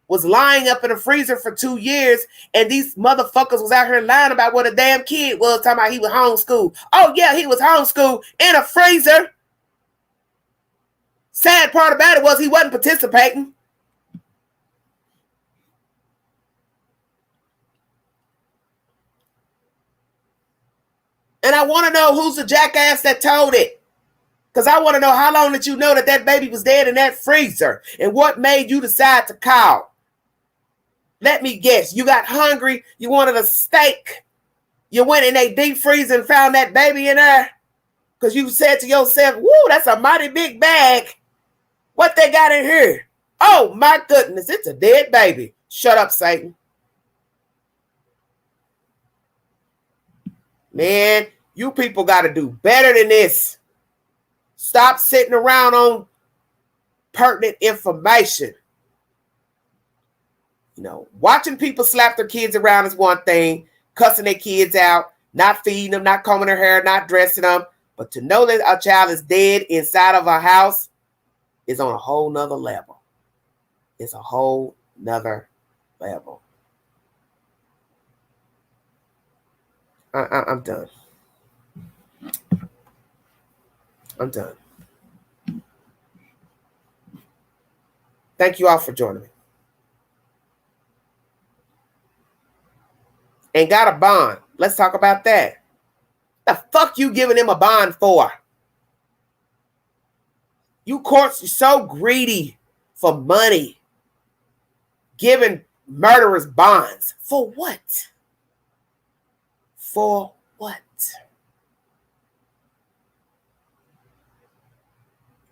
was lying up in a freezer for 2 years, and these motherfuckers was out here lying about what a damn kid was, talking about he was homeschooled. Oh yeah, he was homeschooled in a freezer. Sad part about it was he wasn't participating. And I want to know who's the jackass that told it. Because I want to know how long did you know that that baby was dead in that freezer? And what made you decide to call? Let me guess. You got hungry. You wanted a steak. You went in a deep freezer and found that baby in there. Because you said to yourself, woo, that's a mighty big bag. What they got in here? Oh, my goodness. It's a dead baby. Shut up, Satan. Man, you people got to do better than this. Stop sitting around on pertinent information. You know, watching people slap their kids around is one thing. Cussing their kids out, not feeding them, not combing their hair, not dressing them. But to know that a child is dead inside of a house is on a whole nother level. It's a whole nother level. I'm done. I'm done. Thank you all for joining me. And got a bond. Let's talk about that. The fuck you giving him a bond for? You courts are so greedy for money. Giving murderers bonds. For what? For what?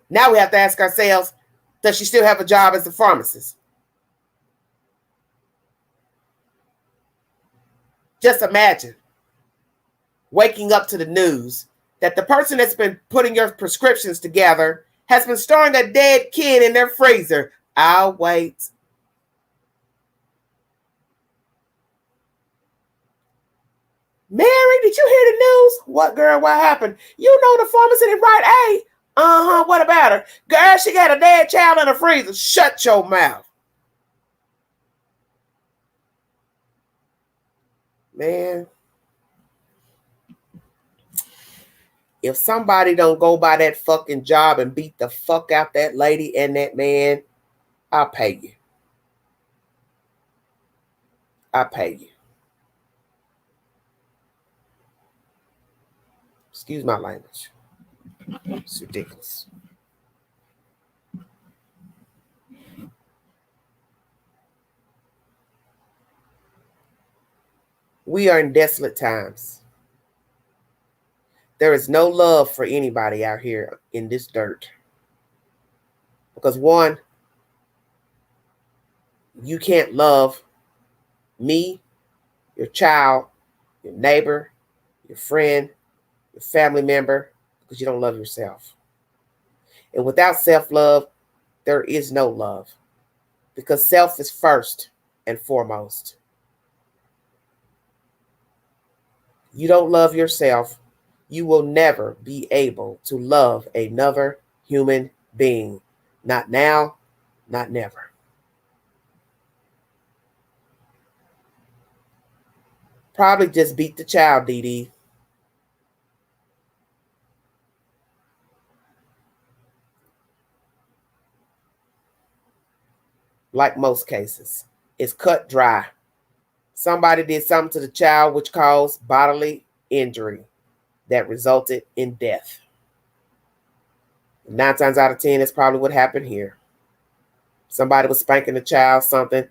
Now we have to ask ourselves, does she still have a job as a pharmacist? Just imagine waking up to the news that the person that's been putting your prescriptions together has been storing a dead kid in their freezer. I'll wait. Mary, did you hear the news? What, girl? What happened? You know the pharmacist in Rite A. What about her? Girl, she got a dead child in the freezer. Shut your mouth. Man. If somebody don't go by that fucking job and beat the fuck out that lady and that man, I'll pay you. I'll pay you. Excuse my language. It's ridiculous. We are in desolate times. There is no love for anybody out here in this dirt. Because one, you can't love me, your child, your neighbor, your friend, your family member, because you don't love yourself. And without self-love, there is no love. Because self is first and foremost. You don't love yourself, you will never be able to love another human being. Not now, not never. Probably just beat the child, Dee Dee. Like most cases, it's cut dry. Somebody did something to the child which caused bodily injury that resulted in death. 9 times out of 10, that's probably what happened here. Somebody was spanking the child, something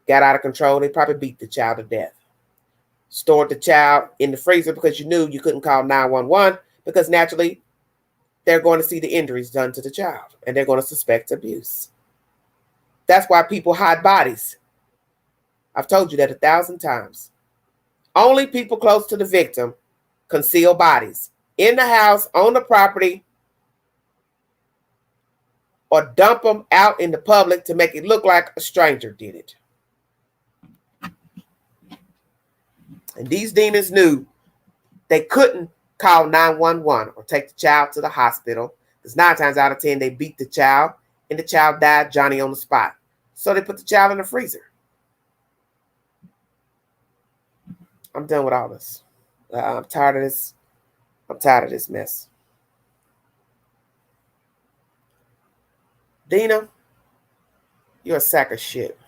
got out of control. They probably beat the child to death. Stored the child in the freezer because you knew you couldn't call 911 because naturally they're going to see the injuries done to the child and they're going to suspect abuse. That's why people hide bodies. I've told you that 1,000 times. Only people close to the victim conceal bodies in the house, on the property, or dump them out in the public to make it look like a stranger did it. And these demons knew they couldn't call 911 or take the child to the hospital Because 9 times out of 10, they beat the child, and the child died Johnny on the spot. So they put the child in the freezer. I'm done with all this. I'm tired of this. I'm tired of this mess. Dina, you're a sack of shit.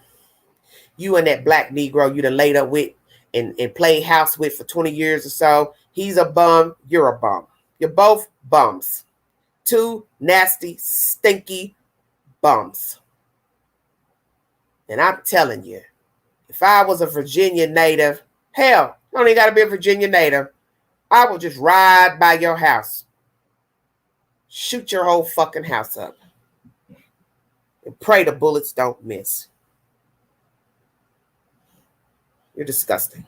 You and that black Negro you done laid up with and played house with for 20 years or so. He's a bum. You're a bum. You're both bums. 2 nasty, stinky bums. And I'm telling you, if I was a Virginia native, hell, I don't even got to be a Virginia native. I will just ride by your house. Shoot your whole fucking house up. And pray the bullets don't miss. You're disgusting.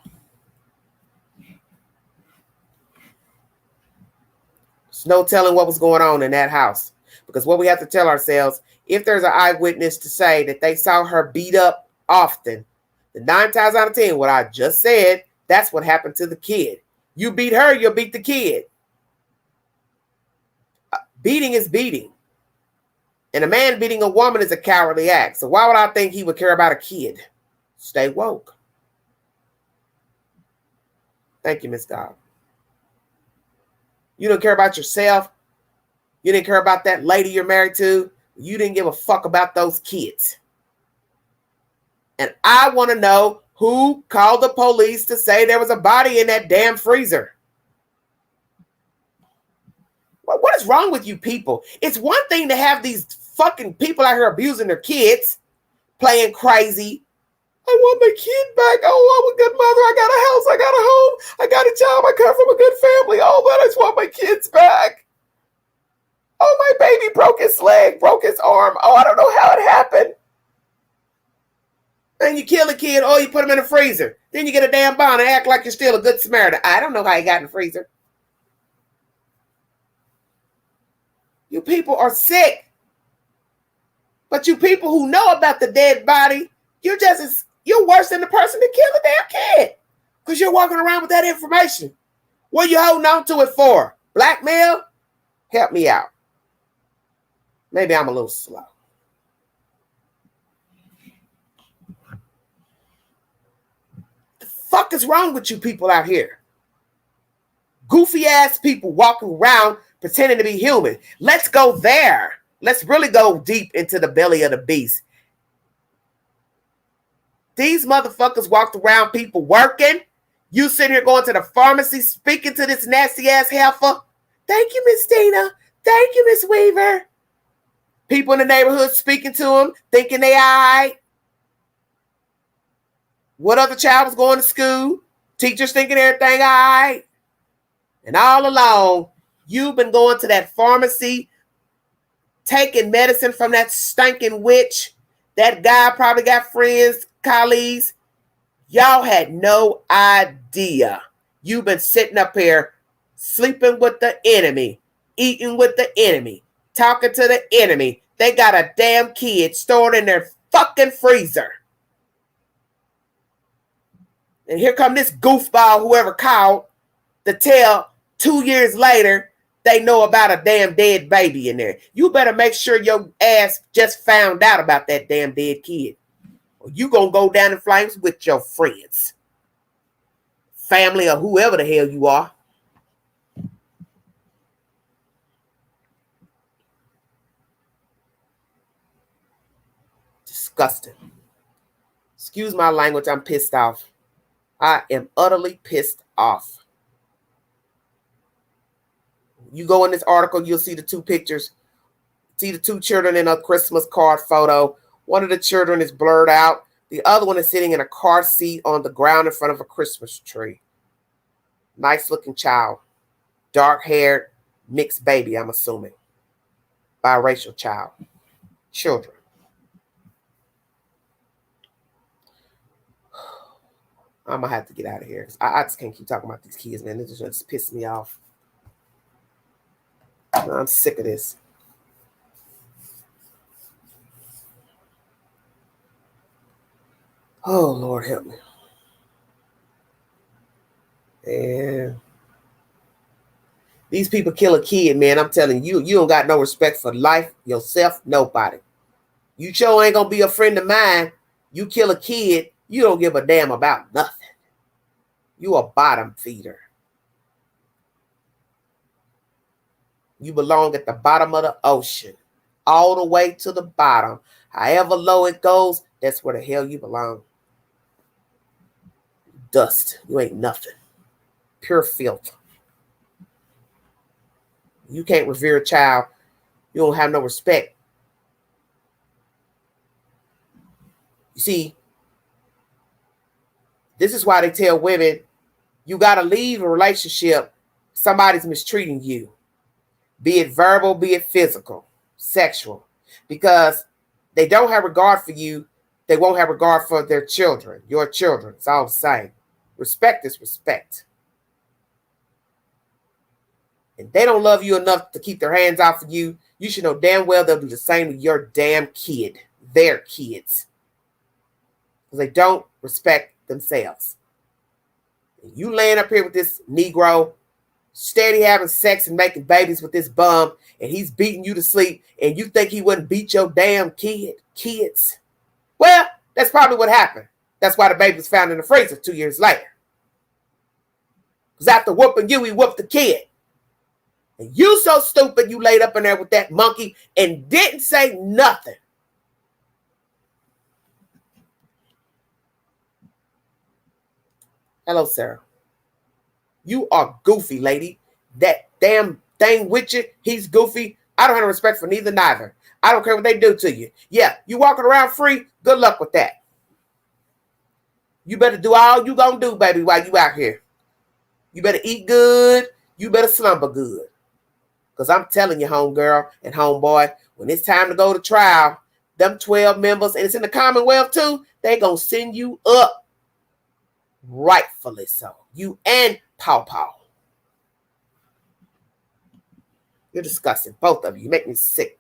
There's no telling what was going on in that house. Because what we have to tell ourselves, if there's an eyewitness to say that they saw her beat up often, the 9 times out of 10, what I just said, that's what happened to the kid. You beat her, you'll beat the kid. Beating is beating. And a man beating a woman is a cowardly act. So why would I think he would care about a kid? Stay woke. Thank you, Miss God. You don't care about yourself. You didn't care about that lady you're married to. You didn't give a fuck about those kids. And I want to know who called the police to say there was a body in that damn freezer. What is wrong with you people? It's one thing to have these fucking people out here abusing their kids, playing crazy. I want my kid back. Oh, I'm a good mother. I got a house. I got a home. I got a job. I come from a good family. Oh, but I just want my kids back. Oh, my baby broke his leg, broke his arm. Oh, I don't know how it happened. And you kill a kid. Oh, you put him in the freezer. Then you get a damn bond and act like you're still a good Samaritan. I don't know how he got in the freezer. You people are sick. But you people who know about the dead body, you're worse than the person that killed the damn kid. Because you're walking around with that information. What are you holding on to it for? Blackmail? Help me out. Maybe I'm a little slow. The fuck is wrong with you people out here? Goofy ass people walking around pretending to be human. Let's go there. Let's really go deep into the belly of the beast. These motherfuckers walked around people working. You sitting here going to the pharmacy speaking to this nasty ass heifer. Thank you, Miss Dina. Thank you, Miss Weaver. People in the neighborhood speaking to them, thinking they all right. What other child was going to school? Teachers thinking everything all right. And all along, you've been going to that pharmacy, taking medicine from that stinking witch. That guy probably got friends, colleagues. Y'all had no idea. You've been sitting up here, sleeping with the enemy, eating with the enemy, talking to the enemy. They got a damn kid stored in their fucking freezer. And here come this goofball, whoever called, to tell 2 years later they know about a damn dead baby in there. You better make sure your ass just found out about that damn dead kid. Or you gonna go down in flames with your friends, family, or whoever the hell you are. Disgusting. Excuse my language, I'm pissed off. I am utterly pissed off. You go in this article, you'll see the 2 pictures. See the 2 children in a Christmas card photo. One of the children is blurred out. The other one is sitting in a car seat on the ground in front of a Christmas tree. Nice looking child. Dark-haired, mixed baby, I'm assuming. Biracial child. Children. I'm going to have to get out of here. I just can't keep talking about these kids, man. It just pisses me off. I'm sick of this. Oh, Lord, help me. And These people kill a kid, man. I'm telling you, you don't got no respect for life, yourself, nobody. You sure ain't gonna be a friend of mine. You kill a kid, you don't give a damn about nothing. You a bottom feeder. You belong at the bottom of the ocean, all the way to the bottom. However low it goes, that's where the hell you belong. Dust. You ain't nothing. Pure filth. You can't revere a child. You don't have no respect. You see, this is why they tell women, you got to leave a relationship. Somebody's mistreating you. Be it verbal, be it physical, sexual. Because they don't have regard for you. They won't have regard for their children, your children. It's all the same. Respect is respect. And they don't love you enough to keep their hands off of you. You should know damn well they'll do the same with your damn kid. Their kids. Because they don't respect themselves. And you laying up here with this Negro, steady having sex and making babies with this bum, and he's beating you to sleep, and you think he wouldn't beat your damn kids. Well, that's probably what happened. That's why the baby was found in the freezer 2 years later. Because after whooping you, he whooped the kid. And you so stupid you laid up in there with that monkey and didn't say nothing. Hello, Sarah. You are goofy, lady. That damn thing with you, he's goofy. I don't have no respect for neither. I don't care what they do to you. Yeah, you walking around free, good luck with that. You better do all you gonna do, baby, while you out here. You better eat good. You better slumber good. Because I'm telling you, homegirl and homeboy, when it's time to go to trial, them 12 members, and it's in the Commonwealth too, they gonna send you up. Rightfully so. You and Paw Paw. You're disgusting. Both of you. You make me sick.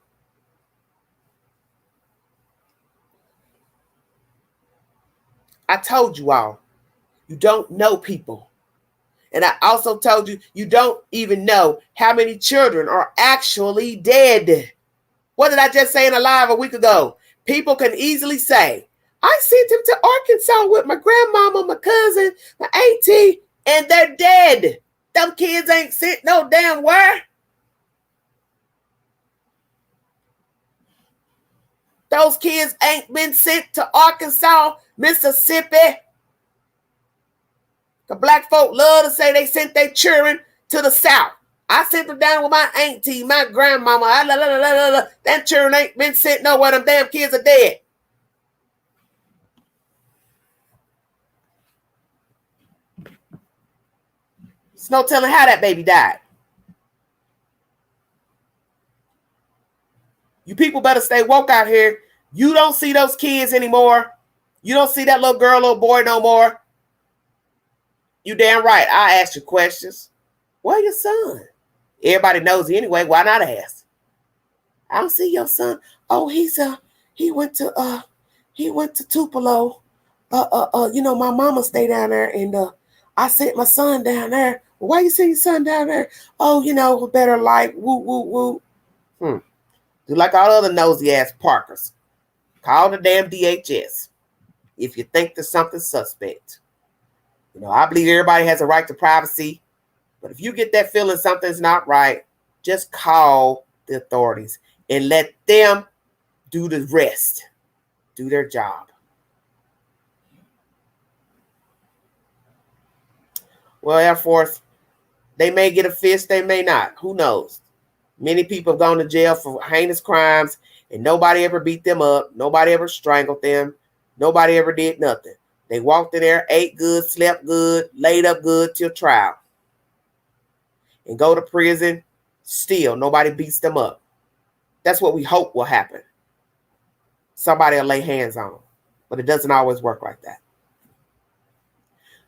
I told you all, you don't know people. And I also told you, you don't even know how many children are actually dead. What did I just say in a live a week ago? People can easily say, I sent him to Arkansas with my grandmama, my cousin, my auntie, and they're dead. Them kids ain't sent no damn where. Those kids ain't been sent to Arkansas, Mississippi. The black folk love to say they sent their children to the South. I sent them down with my auntie, my grandmama. That children ain't been sent nowhere. Them damn kids are dead. There's no telling how that baby died. You people better stay woke out here. You don't see those kids anymore. You don't see that little girl, little boy no more. You damn right. I ask you questions. Where's your son? Everybody knows anyway. Why not ask? I don't see your son. Oh, he went to Tupelo. My mama stay down there, and I sent my son down there. Why you send your son down there? Oh, better life. Woo, woo, woo. Do like all other nosy ass Parkers. Call the damn DHS if you think there's something suspect. I believe everybody has a right to privacy, but if you get that feeling something's not right, just call the authorities and let them do the rest, do their job. Well, Air Force, they may get a fist, they may not. Who knows? Many people have gone to jail for heinous crimes, and nobody ever beat them up. Nobody ever strangled them. Nobody ever did nothing. They walked in there, ate good, slept good, laid up good till trial. And go to prison, still nobody beats them up. That's what we hope will happen. Somebody will lay hands on them. But it doesn't always work like that.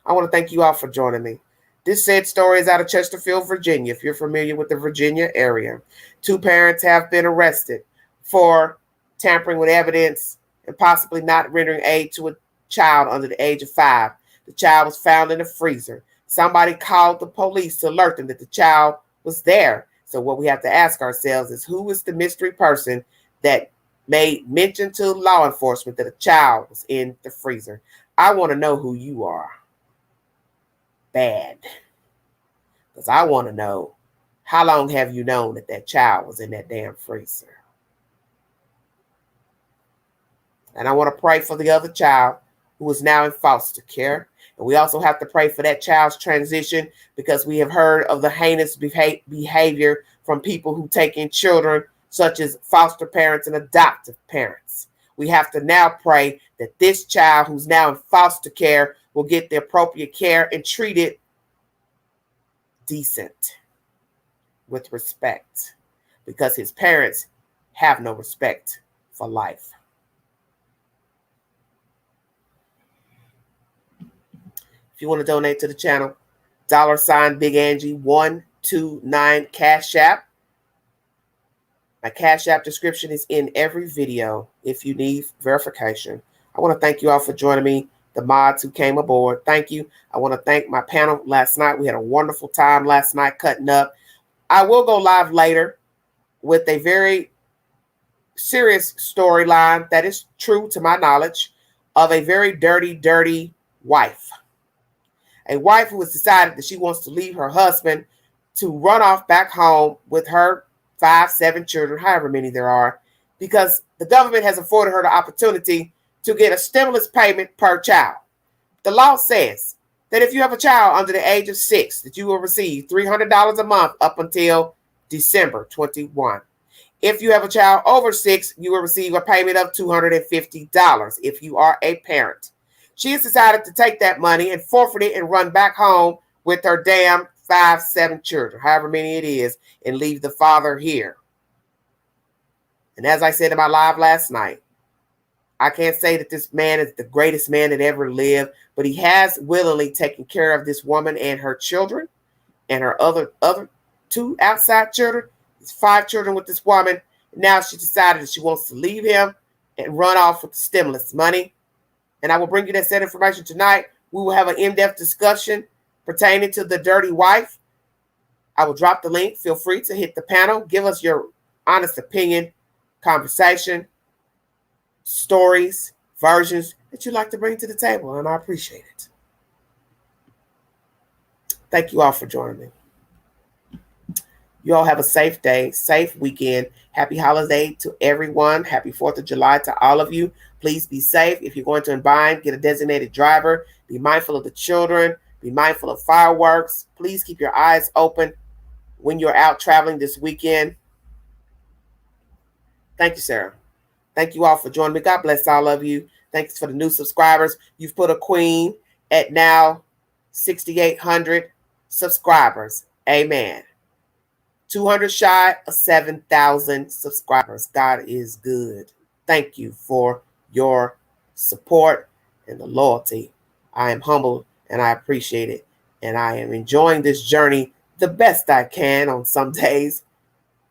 I want to thank you all for joining me. This said story is out of Chesterfield, Virginia, if you're familiar with the Virginia area. 2 parents have been arrested for tampering with evidence and possibly not rendering aid to a child under the age of 5. The child was found in a freezer. Somebody called the police to alert them that the child was there. So what we have to ask ourselves is, who is the mystery person that made mention to law enforcement that a child was in the freezer? I want to know who you are. Bad. Because I want to know, how long have you known that that child was in that damn freezer? And I want to pray for the other child who is now in foster care. And we also have to pray for that child's transition, because we have heard of the heinous behavior from people who take in children, such as foster parents and adoptive parents. We have to now pray that this child who's now in foster care will get the appropriate care and treated decent, with respect, because his parents have no respect for life. If you want to donate to the channel, $ Big Angie 129 Cash App. My Cash App description is in every video if you need verification. I want to thank you all for joining me, the mods who came aboard. Thank you. I want to thank my panel last night. We had a wonderful time last night cutting up. I will go live later with a very serious storyline that is true to my knowledge, of a very dirty wife. A wife who has decided that she wants to leave her husband to run off back home with her 5, 7 children, however many there are, because the government has afforded her the opportunity to get a stimulus payment per child. The law says that if you have a child under the age of 6, that you will receive $300 a month up until December 21. If you have a child over 6, you will receive a payment of $250 if you are a parent. She has decided to take that money and forfeit it and run back home with her damn 5, 7 children, however many it is, and leave the father here. And as I said in my live last night, I can't say that this man is the greatest man that ever lived, but he has willingly taken care of this woman and her children and her other 2 outside children. There's 5 children with this woman. Now she decided that she wants to leave him and run off with the stimulus money. And I will bring you that said information tonight. We will have an in-depth discussion pertaining to the dirty wife. I will drop the link. Feel free to hit the panel. Give us your honest opinion, conversation, stories, versions that you'd like to bring to the table, and I appreciate it. Thank you all for joining me. You all have a safe day, safe weekend. Happy holiday to everyone. Happy 4th of July to all of you. Please be safe. If you're going to Imbibe, get a designated driver. Be mindful of the children. Be mindful of fireworks. Please keep your eyes open when you're out traveling this weekend. Thank you, Sarah. Thank you all for joining me. God bless all of you. Thanks for the new subscribers. You've put a queen at now 6,800 subscribers. Amen. 200 shy of 7,000 subscribers. God is good. Thank you for your support and the loyalty. I am humbled and I appreciate it. And I am enjoying this journey the best I can on some days.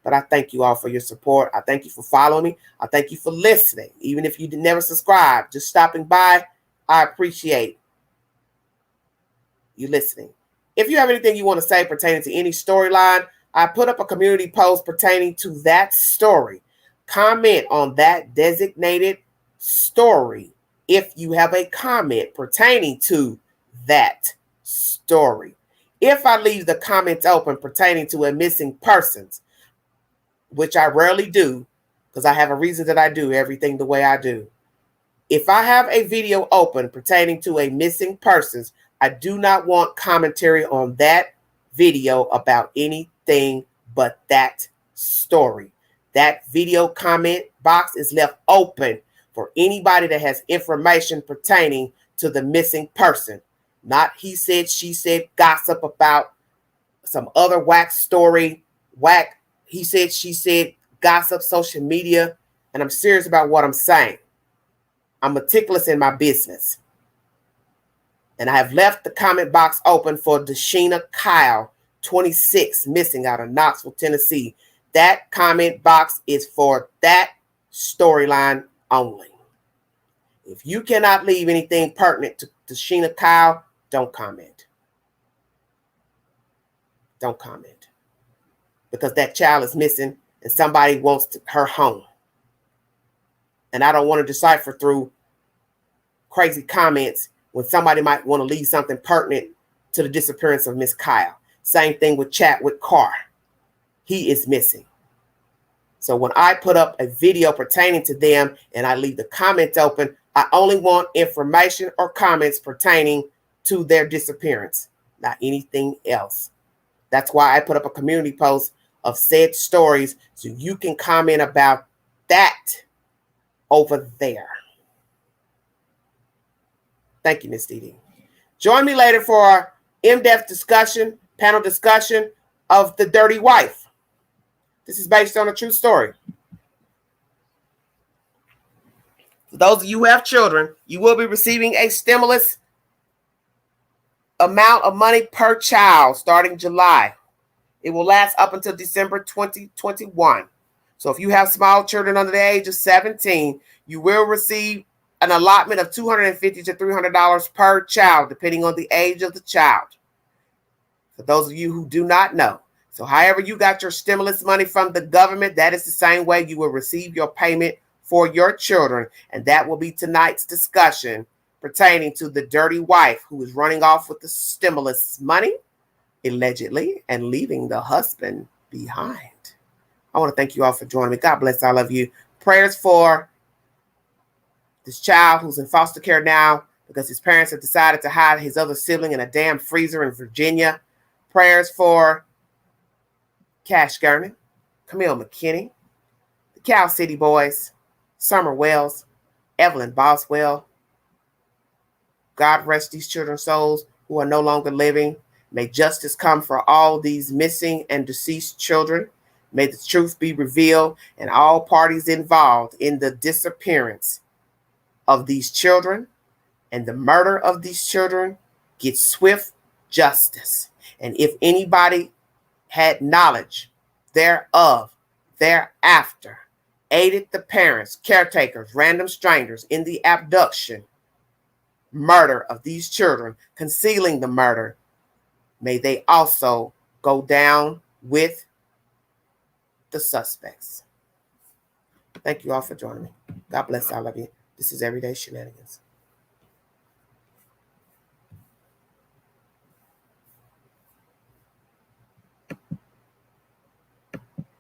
But I thank you all for your support. I thank you for following me. I thank you for listening. Even if you never subscribe, just stopping by, I appreciate you listening. If you have anything you want to say pertaining to any storyline, I put up a community post pertaining to that story. Comment on that designated story if you have a comment pertaining to that story. If I leave the comments open pertaining to a missing persons, which I rarely do, because I have a reason that I do everything the way I do. If I have a video open pertaining to a missing persons, I do not want commentary on that video about anything but that story. That video comment box is left open for anybody that has information pertaining to the missing person. Not he said, she said, gossip about some other whack story, whack he said, she said, gossip, social media, and I'm serious about what I'm saying. I'm meticulous in my business. And I have left the comment box open for Deshina Kyle, 26, missing out of Knoxville, Tennessee. That comment box is for that storyline only. If you cannot leave anything pertinent to Deshina Kyle, don't comment. Don't comment. because that child is missing and somebody wants her home. And I don't want to decipher through crazy comments when somebody might want to leave something pertinent to the disappearance of Miss Kyle. Same thing with Chadwick Carr. He is missing. So when I put up a video pertaining to them and I leave the comments open, I only want information or comments pertaining to their disappearance, not anything else. That's why I put up a community post of said stories so you can comment about that over there. Thank you, Miss Dee Dee. Join me later for our in-depth discussion, panel discussion of The Dirty Wife. This is based on a true story. For those of you who have children, you will be receiving a stimulus amount of money per child starting July. It will last up until December 2021. So if you have small children under the age of 17, you will receive an allotment of $250 to $300 per child, depending on the age of the child. For those of you who do not know, so however you got your stimulus money from the government, that is the same way you will receive your payment for your children. And that will be tonight's discussion pertaining to the dirty wife who is running off with the stimulus money, allegedly, and leaving the husband behind. I want to thank you all for joining me. God bless all of you. Prayers for this child who's in foster care now because his parents have decided to hide his other sibling in a damn freezer in Virginia. Prayers for Cash Gurney, Camille McKinney, the Cal City Boys, Summer Wells, Evelyn Boswell. God rest these children's souls who are no longer living. May justice come for all these missing and deceased children. May the truth be revealed and all parties involved in the disappearance of these children and the murder of these children get swift justice. And if anybody had knowledge thereof, thereafter, aided the parents, caretakers, random strangers in the abduction, murder of these children, concealing the murder, may they also go down with the suspects. Thank you all for joining me. God bless all of you. This is Everyday Shenanigans.